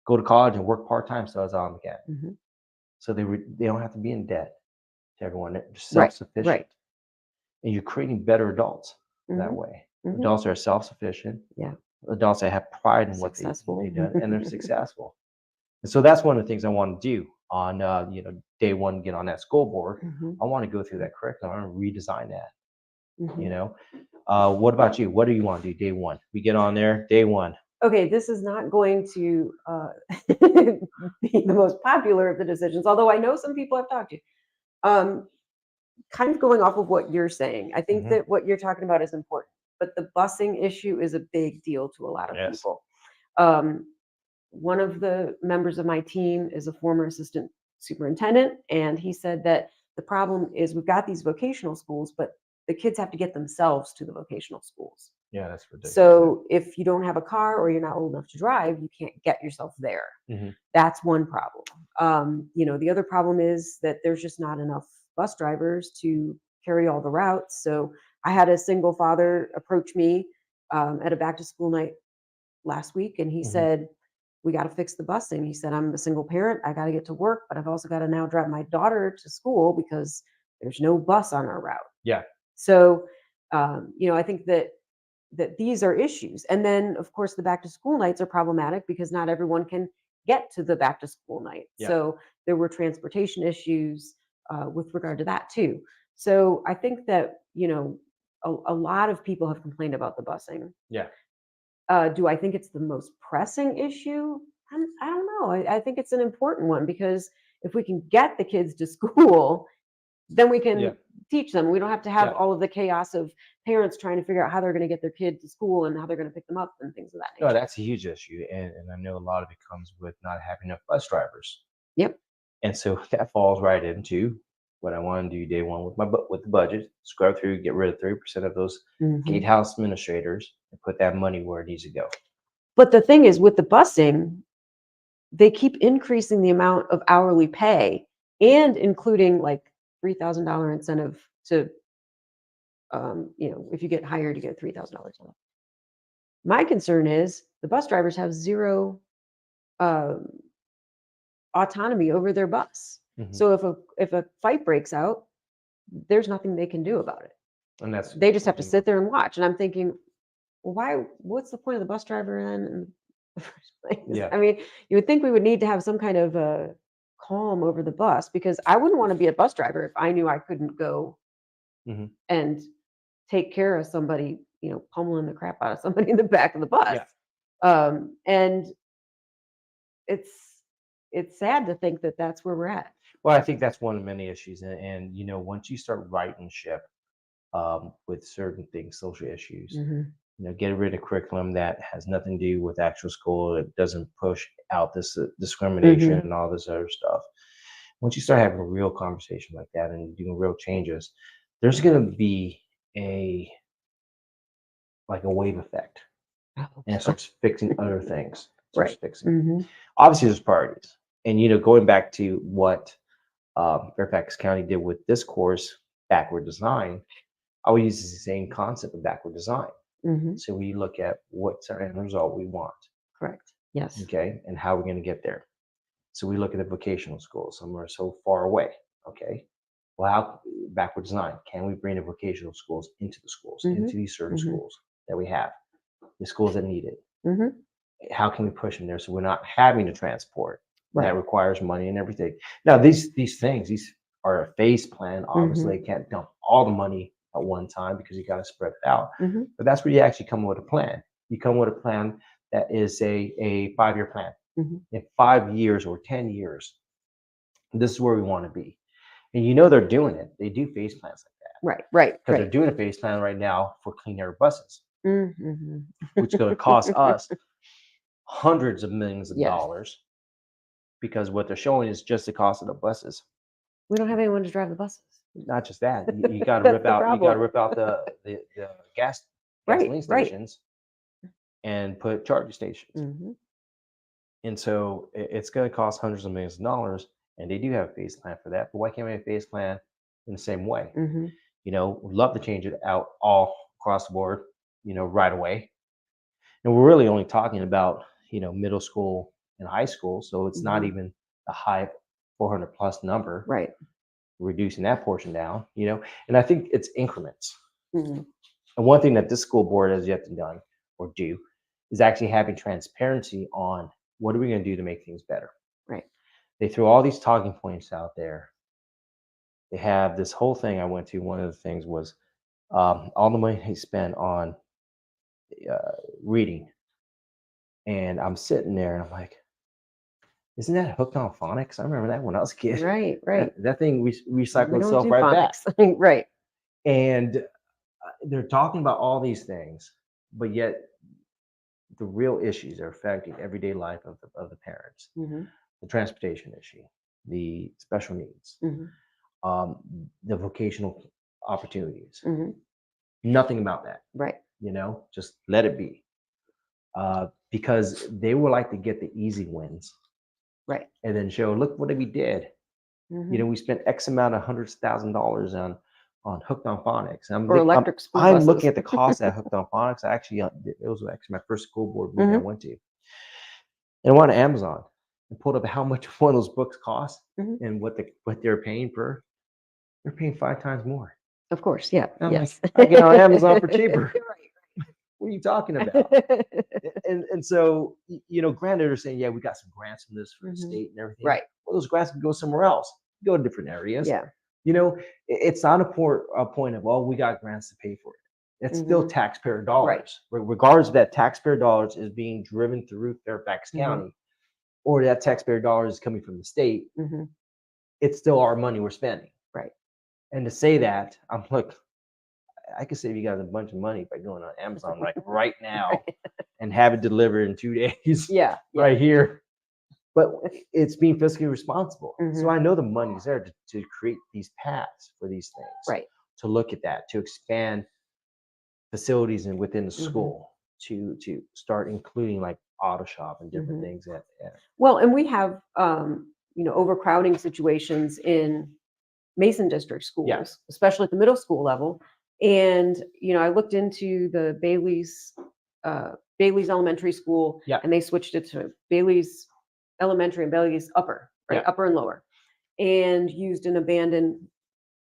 go to college and work part time still as an auto mechanic. Hmm. So they don't have to be in debt to everyone. They're Right. self-sufficient. Right. And you're creating better adults that Hmm. way. Hmm. Adults are self-sufficient. Yeah. Adults that have pride in what Successful. they've done, and they're successful. And so that's one of the things I want to do on day one. Get on that school board. Hmm. I want to go through that curriculum. I want to redesign that. Hmm. You know, what about you? What do you want to do day one? We get on there day one. Okay, this is not going to be the most popular of the decisions, although I know some people I've talked to. Um, Kind of going off of what you're saying, I think Hmm. that what you're talking about is important, but the busing issue is a big deal to a lot of Yes. people. Um, One of the members of my team is a former assistant superintendent, and he said that the problem is we've got these vocational schools, but the kids have to get themselves to the vocational schools. Yeah, that's ridiculous. So if you don't have a car or you're not old enough to drive, you can't get yourself there. Hmm. That's one problem. The other problem is that there's just not enough bus drivers to carry all the routes. So I had a single father approach me at a back to school night last week, and he Hmm. said, "We got to fix the busing." He said, "I'm a single parent. I got to get to work, but I've also got to now drive my daughter to school because there's no bus on our route." Yeah. So, I think that these are issues. And then, of course, the back to school nights are problematic because not everyone can get to the back to school night. Yeah. So there were transportation issues with regard to that too. So I think that, a lot of people have complained about the busing. Yeah. Do I think it's the most pressing issue? I don't know. I think it's an important one because if we can get the kids to school, then we Yeah. can teach them. We don't have to have Yeah. all of the chaos of parents trying to figure out how they're going to get their kid to school and how they're going to pick them up and things of that No, nature. that's a huge issue, and I know a lot of it comes with not having enough bus drivers. Yep. And so that falls right into what I want to do day one with with the budget. Scrub through, get rid of 30% of those Hmm. gatehouse administrators, and put that money where it needs to go. But the thing is, with the busing, they keep increasing the amount of hourly pay and including like $3,000 incentive to, if you get hired, you get $3,000 off. My concern is the bus drivers have zero um, autonomy over their bus. Mhm. So if a fight breaks out, there's nothing they can do about it. And that's They just have to sit there and watch. And I'm thinking, well, what's the point of the bus driver then in the first place? Yeah. I mean, you would think we would need to have some kind of calm over the bus, because I wouldn't want to be a bus driver if I knew I couldn't go Mhm. and take care of somebody, pummeling the crap out of somebody in the back of the bus. Yeah. And it's sad to think that that's where we're at. Well, I think that's one of many issues, and once you start righting ship with certain things, social issues, Mhm. get rid of curriculum that has nothing to do with actual school. It doesn't push out this discrimination Mhm. and all this other stuff. Once you start having a real conversation like that and doing real changes, there's going to be a like a wave effect, and it starts fixing other things. Starts Right. fixing. Mhm. Obviously, there's priorities, and going back to what Fairfax County did with this course, backward design. I would use the same concept of backward design. Mhm. So we look at what's our end result we want, Correct. Yes. okay, and how we're going to get there. So we look at the vocational schools. Some are so far away, okay. Well, how backward design? Can we bring the vocational schools into the schools, Mhm. into these certain Mhm. schools that we have, the schools that need it? Mhm. How can we push them there so we're not having to transport? Right. That requires money and everything. Now, these things, these are a phase plan. Obviously, you can't dump all the money at one time because you got to spread it out. Mhm. But that's where you actually come with a plan. You come with a plan that is a 5-year plan. Mhm. In 5 years or 10 years, this is where we want to be. And they're doing it. They do phase plans like that Right. Right. because they're Right. doing a phase plan right now for clean air buses, Mhm. which is going to cost us hundreds of millions of Yes. dollars, because what they're showing is just the cost of the buses. We don't have anyone to drive the buses. Not just that, you got to That's rip the out problem. the Right. gasoline Right. stations and put charging stations. Mhm. And so it's going to cost hundreds of millions of dollars, and they do have a phase plan for that. But why can't we have a phase plan in the same way? Mhm. We'd love to change it out all across the board, right away. And we're really only talking about, middle school and high school. So it's not Mhm. even a high 400 plus number, Right. reducing that portion down, and I think it's increments. Mhm. And one thing that this school board has yet to done or do is actually having transparency on what are we going to do to make things better. Right. They throw all these talking points out there. They have this whole thing I went to. One of the things was all the money they spent on reading. And I'm sitting there and I'm like, isn't that hooked on phonics? I remember that when I was a kid. Right. Right. That thing We recycled don't itself do right back. phonics. Right. And they're talking about all these things, but yet the real issues are affecting everyday life of the parents. Mhm. The transportation issue, the special needs, Mhm. um, the vocational opportunities. Mhm. Nothing about that, Right. just let it be. Because they would like to get the easy wins Right. and then show, look what we did. Mhm. We spent X amount of $100,000 on Hooked on Phonics. Or electric school I'm buses. looking at the cost at Hooked on Phonics. Actually, it was actually my first school board meeting I Mhm. went to. And I went to Amazon and pulled up how much one of those books cost Mhm. and what they're paying per. They're paying 5 times more. Of course. Yeah. And I'm Yes. like, I get on Amazon for cheaper. Right. What are you talking about? And so, granted, they're saying, yeah, we got some grants from this for the Mhm. state and everything. Right. Well, those grants can go somewhere else, go to different areas. Yeah. It's not a point of, we got grants to pay for it. It's still Mhm. taxpayer dollars. Regardless of that taxpayer dollars is being driven through Fairfax Mhm. County, or that taxpayer dollars is coming from the state, Mhm. it's still our money we're spending. Right. And to say that, I'm like, I could save you guys a bunch of money by going on Amazon right now Right. and have it delivered in 2 days. Yeah. Right here. But it's being fiscally responsible. So Mhm. I know the money's there to create these paths for these things. Right. To look at that, to expand facilities within the Mhm. school, to start including like auto shop and different Mhm. things. Well, and we have, overcrowding situations in Mason District Yeah. schools, especially at the middle school level. And, I looked into the Bailey's Elementary School, Yeah. and they switched it to Bailey's Elementary and Bailey's Upper, right? Yeah. Upper and lower, and used an abandoned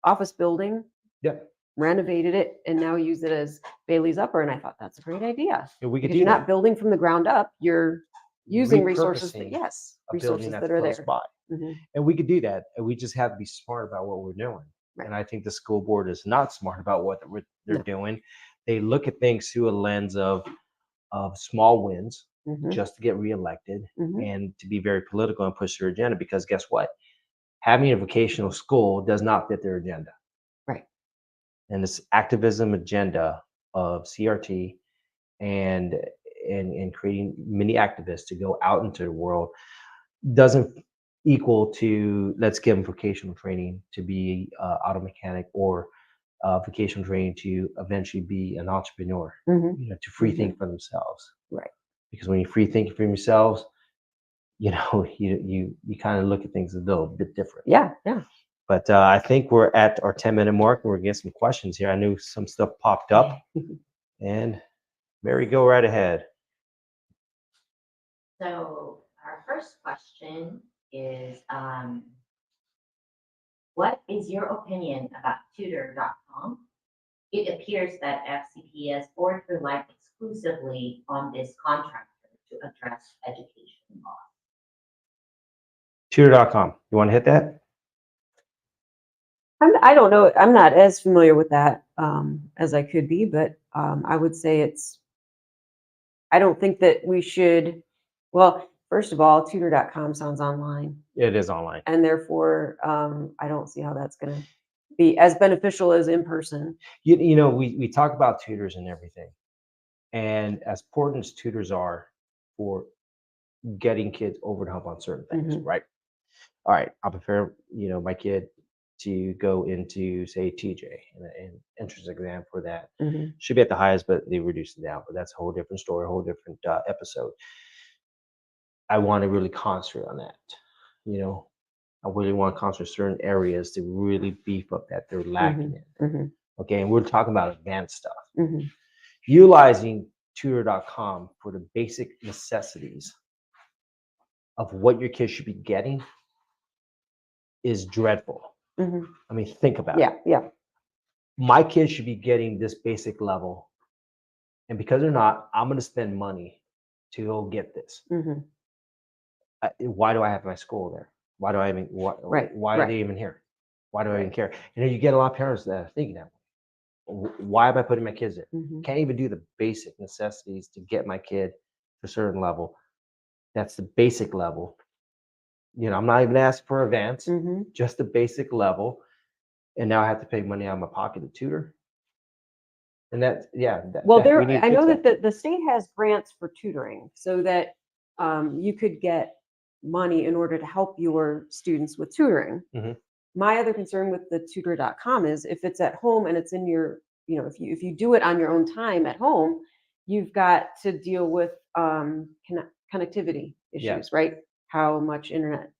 office building, Yeah. renovated it, and now use it as Bailey's Upper. And I thought that's a great idea. Yeah, we could Because do you're that. not building from the ground up, you're using resources that, Repurposing yes, a building resources that's that are close there. by. Mhm. And we could do that. And we just have to be smart about what we're doing. Right. And I think the school board is not smart about what they're No. doing. They look at things through a lens of small wins Mhm. just to get reelected Mhm. and to be very political and push their agenda. Because guess what? Having a vocational school does not fit their agenda. Right. And this activism agenda of CRT and creating many activists to go out into the world doesn't equal to let's give them vocational training to be auto mechanic or vocational training to eventually be an entrepreneur, Mhm. to free Mhm. think for themselves. Right. Because when you free think for yourselves, you kind of look at things a little bit different. Yeah. Yeah. But I think we're at our 10-minute mark, and we're getting some questions here. I knew some stuff popped up, and Mary, go right ahead. So our first question is, what is your opinion about tutor.com? It appears that FCPS board relied exclusively on this contractor to address education law. Tutor.com. You want to hit that? I don't know. I'm not as familiar with that as I could be, but I would say I don't think that we should. Well, first of all, tutor.com sounds online, It is online. and therefore I don't see how that's going to be as beneficial as in person. We talk about tutors and everything, and as important as tutors are for getting kids over the hump on certain things, Mhm. right? All right, I'll prepare my kid to go into say TJ and entrance exam for that. Mhm. Should be at the highest, but they reduced it down. But that's a whole different story, a whole different episode. I want to really concentrate on that. I really want to concentrate certain areas to really beef up that they're lacking in. Mhm. Okay, and we're talking about advanced stuff. Mhm. Utilizing tutor.com for the basic necessities of what your kids should be getting is dreadful. Mhm. I mean, think about it. Yeah. Yeah. My kids should be getting this basic level, and because they're not, I'm going to spend money to go get this. Mhm. Why do I have my school there? Why do I even? Right, Why are right. they even here? Why do I even Right. care? You get a lot of parents that are thinking that. Why am I putting my kids there? Mhm. Can't even do the basic necessities to get my kid to a certain level. That's the basic level. I'm not even asking for advance, Mhm. just the basic level. And now I have to pay money out of my pocket to tutor. And Well, we need to I fix know that. that the state has grants for tutoring so that you could get money in order to help your students with tutoring. Mhm. My other concern with the tutor.com is if it's at home and it's in your, if you do it on your own time at home, you've got to deal with connectivity Yeah. issues, right? How much internet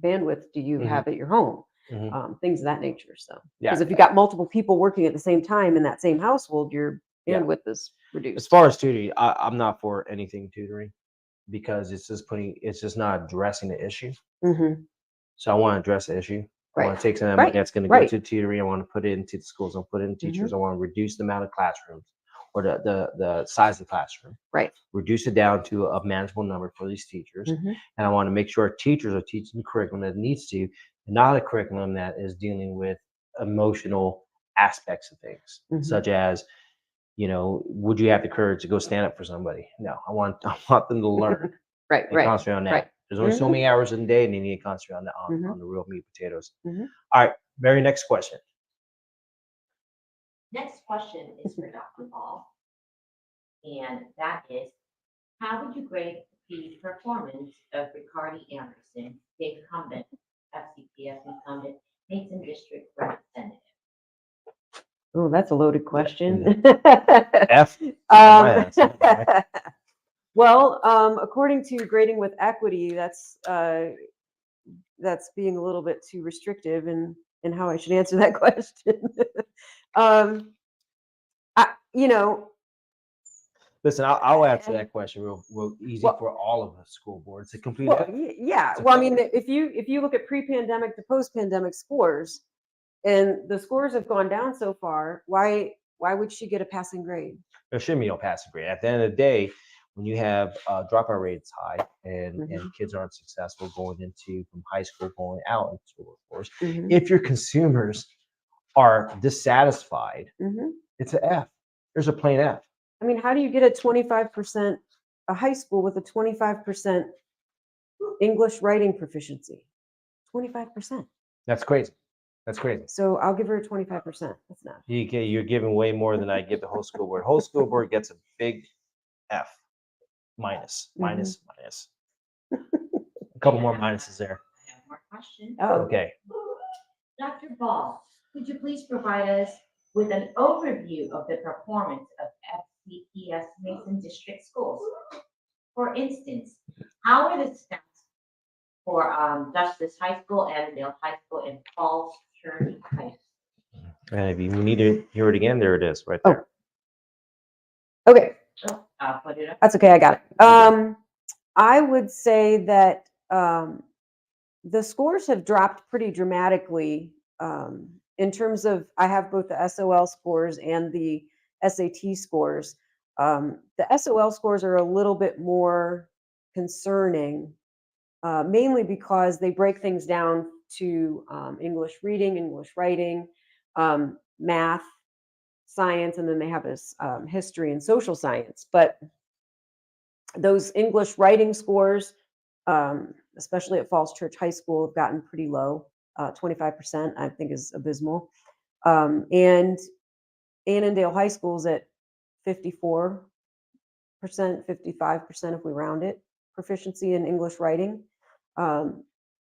bandwidth do you Mhm. have at your home? Mhm. Things of that nature. So, Yeah. because if you got multiple people working at the same time in that same household, your Yeah. bandwidth is As reduced. far as tutoring, I'm not for anything tutoring because it's just not addressing the issue. Mhm. So I want to address the issue. I want Right. to take some of that Right. money that's going to go Right. to tutoring. I want to put it into the schools. I'll put it in teachers. I want to reduce the amount of classrooms or the size of the classroom. Right. Reduce it down to a manageable number for these teachers. Mhm. And I want to make sure our teachers are teaching the curriculum that it needs to, and not a curriculum that is dealing with emotional aspects of things, Mhm. such as, would you have the courage to go stand up for somebody? No, I want them to learn Right. and Right. concentrate on that. Right. There's only so Mhm. many hours in the day, and you need to concentrate on that Mhm. on the real meat and potatoes. Mhm. All right, very next question. Next question is for Dr. Ball, and that is, how would you grade the performance of Ricardi Anderson, the incumbent, FCPS incumbent, Mason District Representative? Oh, that's a loaded question. F. Um, my ass, okay. Well, according to grading with equity, that's being a little bit too restrictive in how I should answer that question. um, you know, Listen, I'll answer that question real easy Well- for all of the school boards. A complete well, F. yeah. It's a Well, I mean, failure. if you look at pre-pandemic to post-pandemic scores, and the scores have gone down so far, why would she get a passing grade? There shouldn't be no passing grade. At the end of the day, when you have dropout rates high and Mhm. kids aren't successful going into from high school going out into the workforce, Mhm. if your consumers are dissatisfied, Mhm. it's an F. There's a plain F. I mean, how do you get a 25%, a high school with a 25% English writing proficiency? 25%. That's crazy. That's crazy. So I'll give her a 25%. That's not. You're giving way more than I give the whole school board. Whole school board gets a big F. Minus. A couple more minuses there. I have more questions. Oh, Okay. Dr. Ball, could you please provide us with an overview of the performance of FCPS Mason District schools? For instance, how are the stats for Justice High School, Annandale High School, and Falls Church High School? And if you need to hear it again, there it is right Oh. there. okay. Oh, I'll put it up. That's okay. I got it. You I would say that the scores have dropped pretty dramatically in terms of, I have both the SOL scores and the SAT scores. The SOL scores are a little bit more concerning, mainly because they break things down to English reading, English writing, math, science, and then they have this history and social science. But those English writing scores, especially at Falls Church High School, have gotten pretty low. 25%, I think, is abysmal. And Annandale High School's at 54%, 55% if we round it, proficiency in English writing.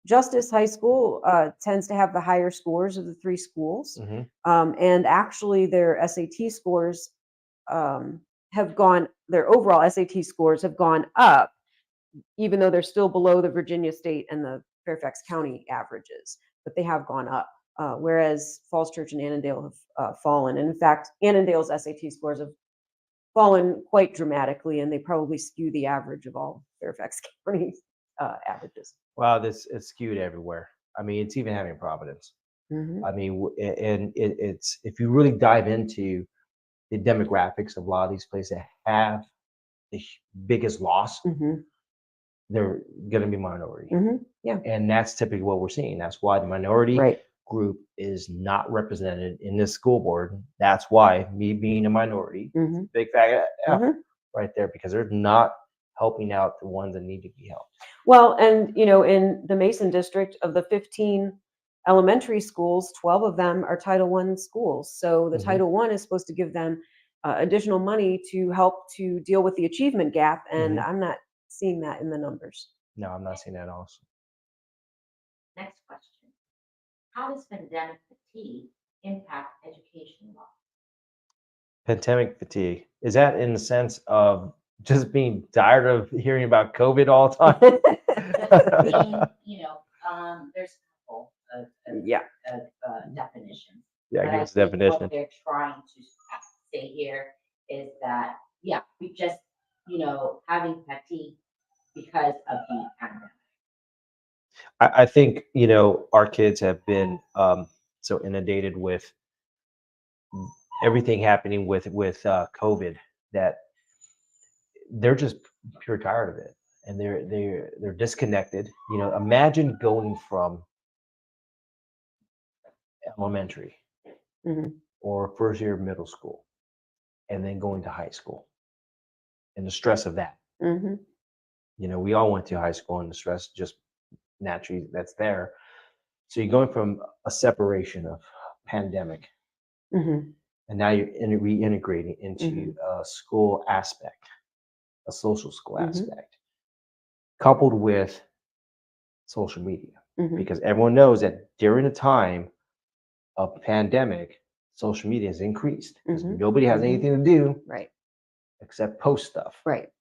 Justice High School tends to have the higher scores of the three schools. And actually their SAT scores their overall SAT scores have gone up, even though they're still below the Virginia State and the Fairfax County averages, but they have gone up. Whereas Falls Church and Annandale have fallen. And in fact, Annandale's SAT scores have fallen quite dramatically, and they probably skew the average of all Fairfax County averages. Wow, this is skewed everywhere. I mean, it's even having Providence. Mhm. I mean, and it's if you really dive into the demographics of a lot of these places that have the biggest loss, Mhm. they're going to be minority. Mhm. Yeah. And that's typically what we're seeing. That's why the minority Right. group is not represented in this school board. That's why me being a minority, Mhm. big fat F Mhm. right there, because they're not helping out the ones that need to be helped. Well, and in the Mason district, of the 15 elementary schools, 12 of them are Title I schools. So the Mhm. Title I is supposed to give them additional money to help to deal with the achievement gap, and Mhm. I'm not seeing that in the numbers. No, I'm not seeing that also. Next question. How does pandemic fatigue impact education law? Pandemic fatigue. Is that in the sense of just being tired of hearing about COVID all the time? There's a couple of Yeah. definitions. Yeah, But give I us a think definition. what they're trying to say here is that, yeah, we just, having fatigue because of the pandemic. I think our kids have been so inundated with everything happening with COVID that they're just pure tired of it, and they're disconnected. Imagine going from elementary Mhm. or first year of middle school and then going to high school and the stress of that. Mhm. We all went to high school and the stress just naturally that's there. So you're going from a separation of pandemic, Mhm. and now you're reintegrating into Mhm. a school aspect, a social school Mhm. aspect, coupled with social media. Mhm. Because everyone knows that during a time of pandemic, social media has increased because Mhm. nobody has Mhm. anything to do Right. except post stuff. Right.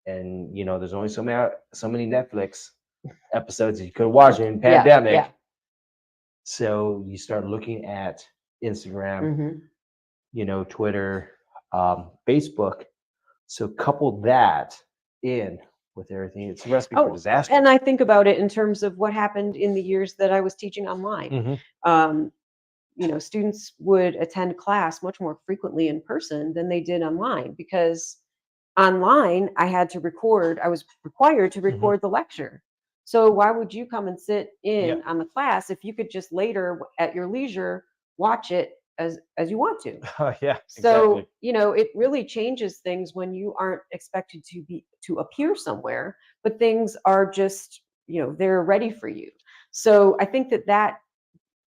and there's only so many Netflix episodes that you could watch in Yeah, pandemic. yeah. So you start looking at Instagram, Mhm. Twitter, Facebook. So couple that in with everything. It's a recipe for Oh, disaster. and I think about it in terms of what happened in the years that I was teaching online. Mhm. Um, students would attend class much more frequently in person than they did online, because online I was required to record the lecture. So why would you come and sit in Yep. on the class if you could just later at your leisure watch it as you want to? Yeah, So, exactly. it really changes things when you aren't expected to appear somewhere, but things are just, they're ready for you. So I think that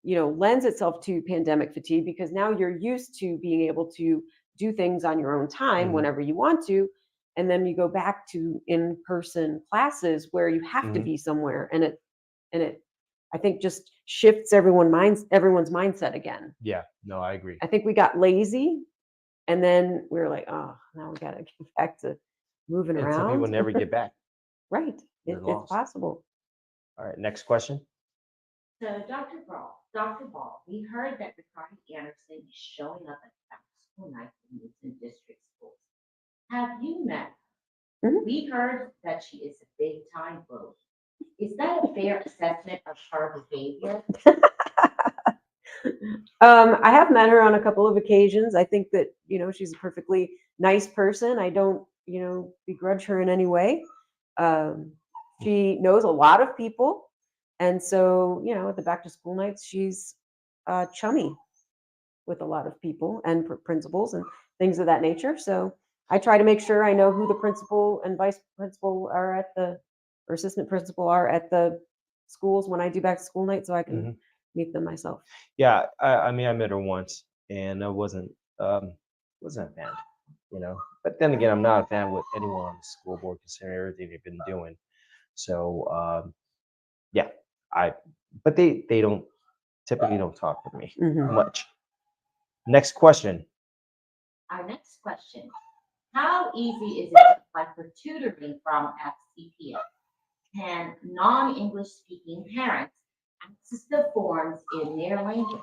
lends itself to pandemic fatigue, because now you're used to being able to do things on your own time Mhm. whenever you want to. And then you go back to in-person classes where you have to Mhm. be somewhere. And it I think just shifts everyone's mindset again. Yeah, no, I agree. I think we got lazy, and then we were like, oh, now we gotta get back to moving And some people around. never get back. Right. They're It's lost. possible. All right, next question. So, Dr. Ball, we heard that Ricardo Anderson is showing up at back to school night in district schools. Have you met her? Mhm. We heard that she is a big time bully. Is that a fair assessment of her behavior? I have met her on a couple of occasions. I think that, she's a perfectly nice person. I don't, begrudge her in any way. Um, she knows a lot of people. And so, at the back to school nights, she's chummy with a lot of people and principals and things of that nature. So I try to make sure I know who the principal and vice principal or assistant principal are at the schools when I do back to school night, so I can Mhm. meet them myself. Yeah, I mean, I met her once, and I wasn't a fan, But then again, I'm not a fan with anyone on the school board considering everything they've been doing. So yeah, I but they don't typically don't talk with me Mhm. much. Next question. Our next question. How easy is it to apply for tutoring from FCPS? Can non-English speaking parents access the forms in their language?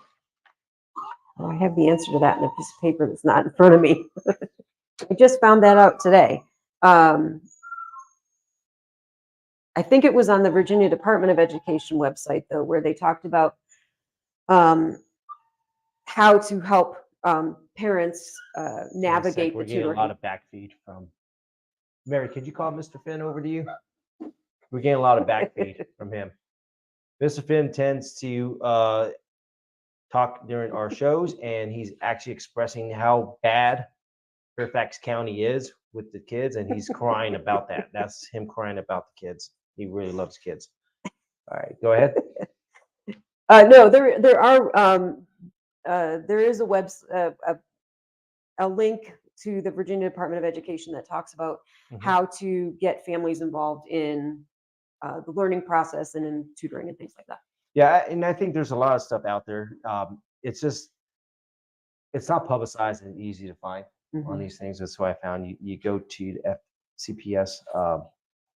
Oh, I have the answer to that in a piece of paper that's not in front of me. I just found that out today. Um, I think it was on the Virginia Department of Education website, though, where they talked about um, how to help parents Wait a sec, navigate we're the getting a lot tutoring. of backfeed from Mary. Could you call Mr. Finn over to you? We're getting a lot of backfeed from him. Mr. Finn tends to talk during our shows, and he's actually expressing how bad Fairfax County is with the kids, and he's crying about that. That's him crying about the kids. He really loves kids. All right, go ahead. No, there is a link to the Virginia Department of Education that talks about Mhm. how to get families involved in the learning process and in tutoring and things like that. Yeah, and I think there's a lot of stuff out there. It's not publicized and easy to find on Mhm. these things. That's why I found you go to the FCPS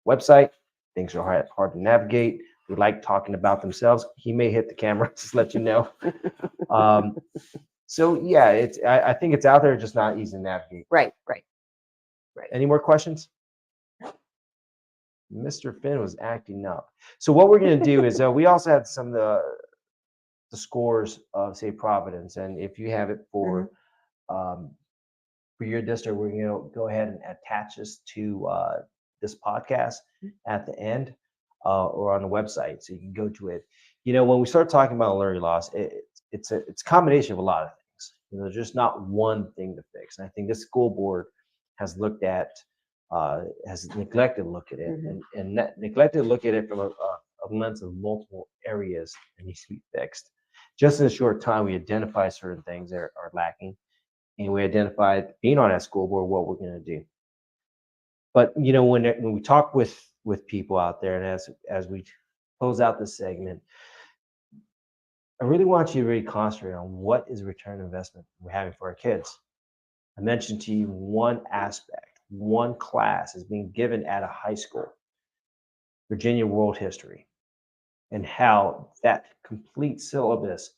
website. Things are hard to navigate. They like talking about themselves. He may hit the camera, just let you know. So yeah, I think it's out there, just not easy to navigate. Right. Any more questions? Mr. Finn was acting up. So what we're going to do is we also had some of the scores of say Providence, and if you have it for your district, we're going to go ahead and attach this to this podcast at the end or on the website, so you can go to it. When we start talking about learning loss, it's a combination of a lot of things. There's just not one thing to fix. And I think this school board has looked at has neglected to look at it and neglected to look at it from a lens of multiple areas that needs to be fixed. Just in a short time, we identify certain things that are lacking, and we identified, being on that school board, what we're going to do. But when we talk with people out there, and as we close out this segment, I really want you to really concentrate on what is return investment we're having for our kids. I mentioned to you one aspect, one class is being given at a high school, Virginia World History, and how that complete syllabus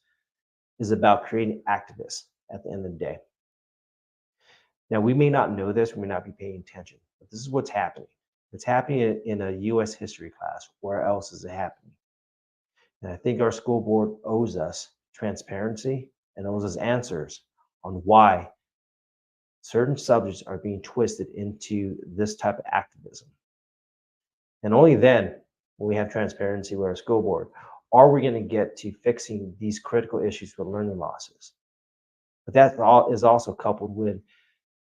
is about creating activists at the end of the day. Now, we may not know this, we may not be paying attention, but this is what's happening. It's happening in a US history class. Where else is it happening? And I think our school board owes us transparency and owes us answers on why certain subjects are being twisted into this type of activism. And only then, when we have transparency with our school board, are we going to get to fixing these critical issues with learning losses. But that is also coupled with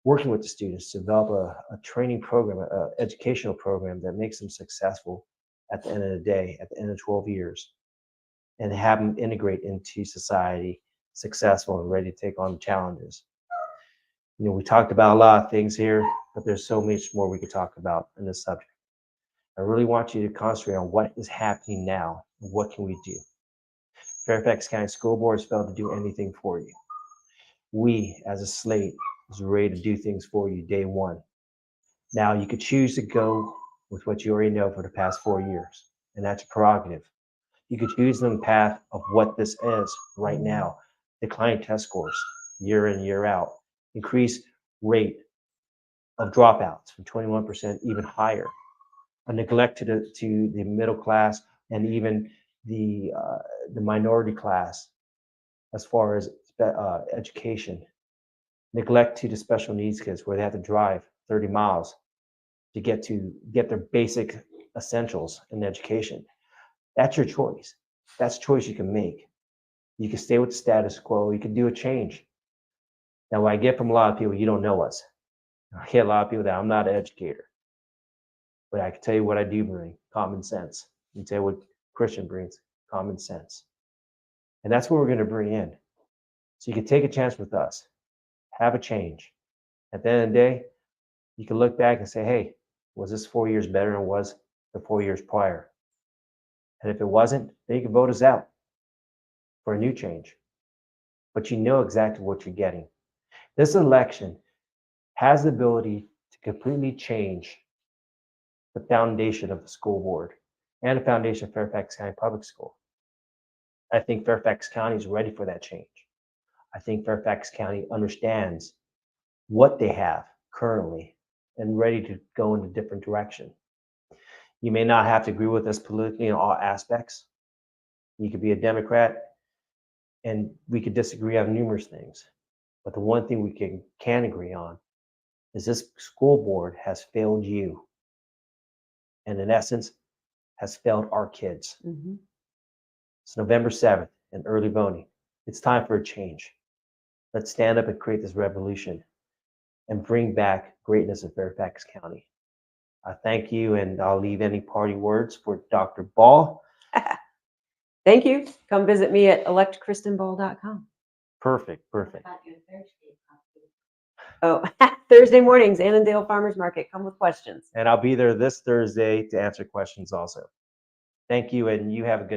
working with the students to develop a training program, an educational program that makes them successful at the end of the day, at the end of 12 years, and have them integrate into society, successful and ready to take on challenges. You know, we talked about a lot of things here, but there's so much more we could talk about in this subject. I really want you to concentrate on what is happening now and what can we do. Fairfax County School Board has failed to do anything for you. We, as a slate, is ready to do things for you day one. Now, you could choose to go with what you already know for the past 4 years, and that's your prerogative. You could choose the path of what this is right now. Declining test scores year in, year out. Increased rate of dropouts from 21% even higher. A neglect to the middle class and even the minority class as far as education. Neglect to the special needs kids where they have to drive 30 miles to get their basic essentials in education. That's your choice. That's a choice you can make. You can stay with the status quo. You can do a change. Now, what I get from a lot of people, you don't know us. I get a lot of people that I'm not an educator. But I can tell you what I do bring, common sense. I can tell you what Christian brings, common sense. And that's what we're going to bring in. So you can take a chance with us, have a change. At the end of the day, you can look back and say, hey, was this 4 years better than it was the 4 years prior? And if it wasn't, then you can vote us out for a new change. But you know exactly what you're getting. This election has the ability to completely change the foundation of the school board and the foundation of Fairfax County Public School. I think Fairfax County is ready for that change. I think Fairfax County understands what they have currently and ready to go in a different direction. You may not have to agree with us politically in all aspects. You could be a Democrat and we could disagree on numerous things. But the one thing we can agree on is this school board has failed you. And in essence, has failed our kids. Mm-hmm. It's November 7th and early voting. It's time for a change. Let's stand up and create this revolution and bring back greatness in Fairfax County. I thank you, and I'll leave any party words for Dr. Ball. Thank you. Come visit me at electkristinball.com. Perfect. About your Thursday coffee. Oh, Thursday mornings, Annandale Farmers Market. Come with questions. And I'll be there this Thursday to answer questions also. Thank you, and you have a good night.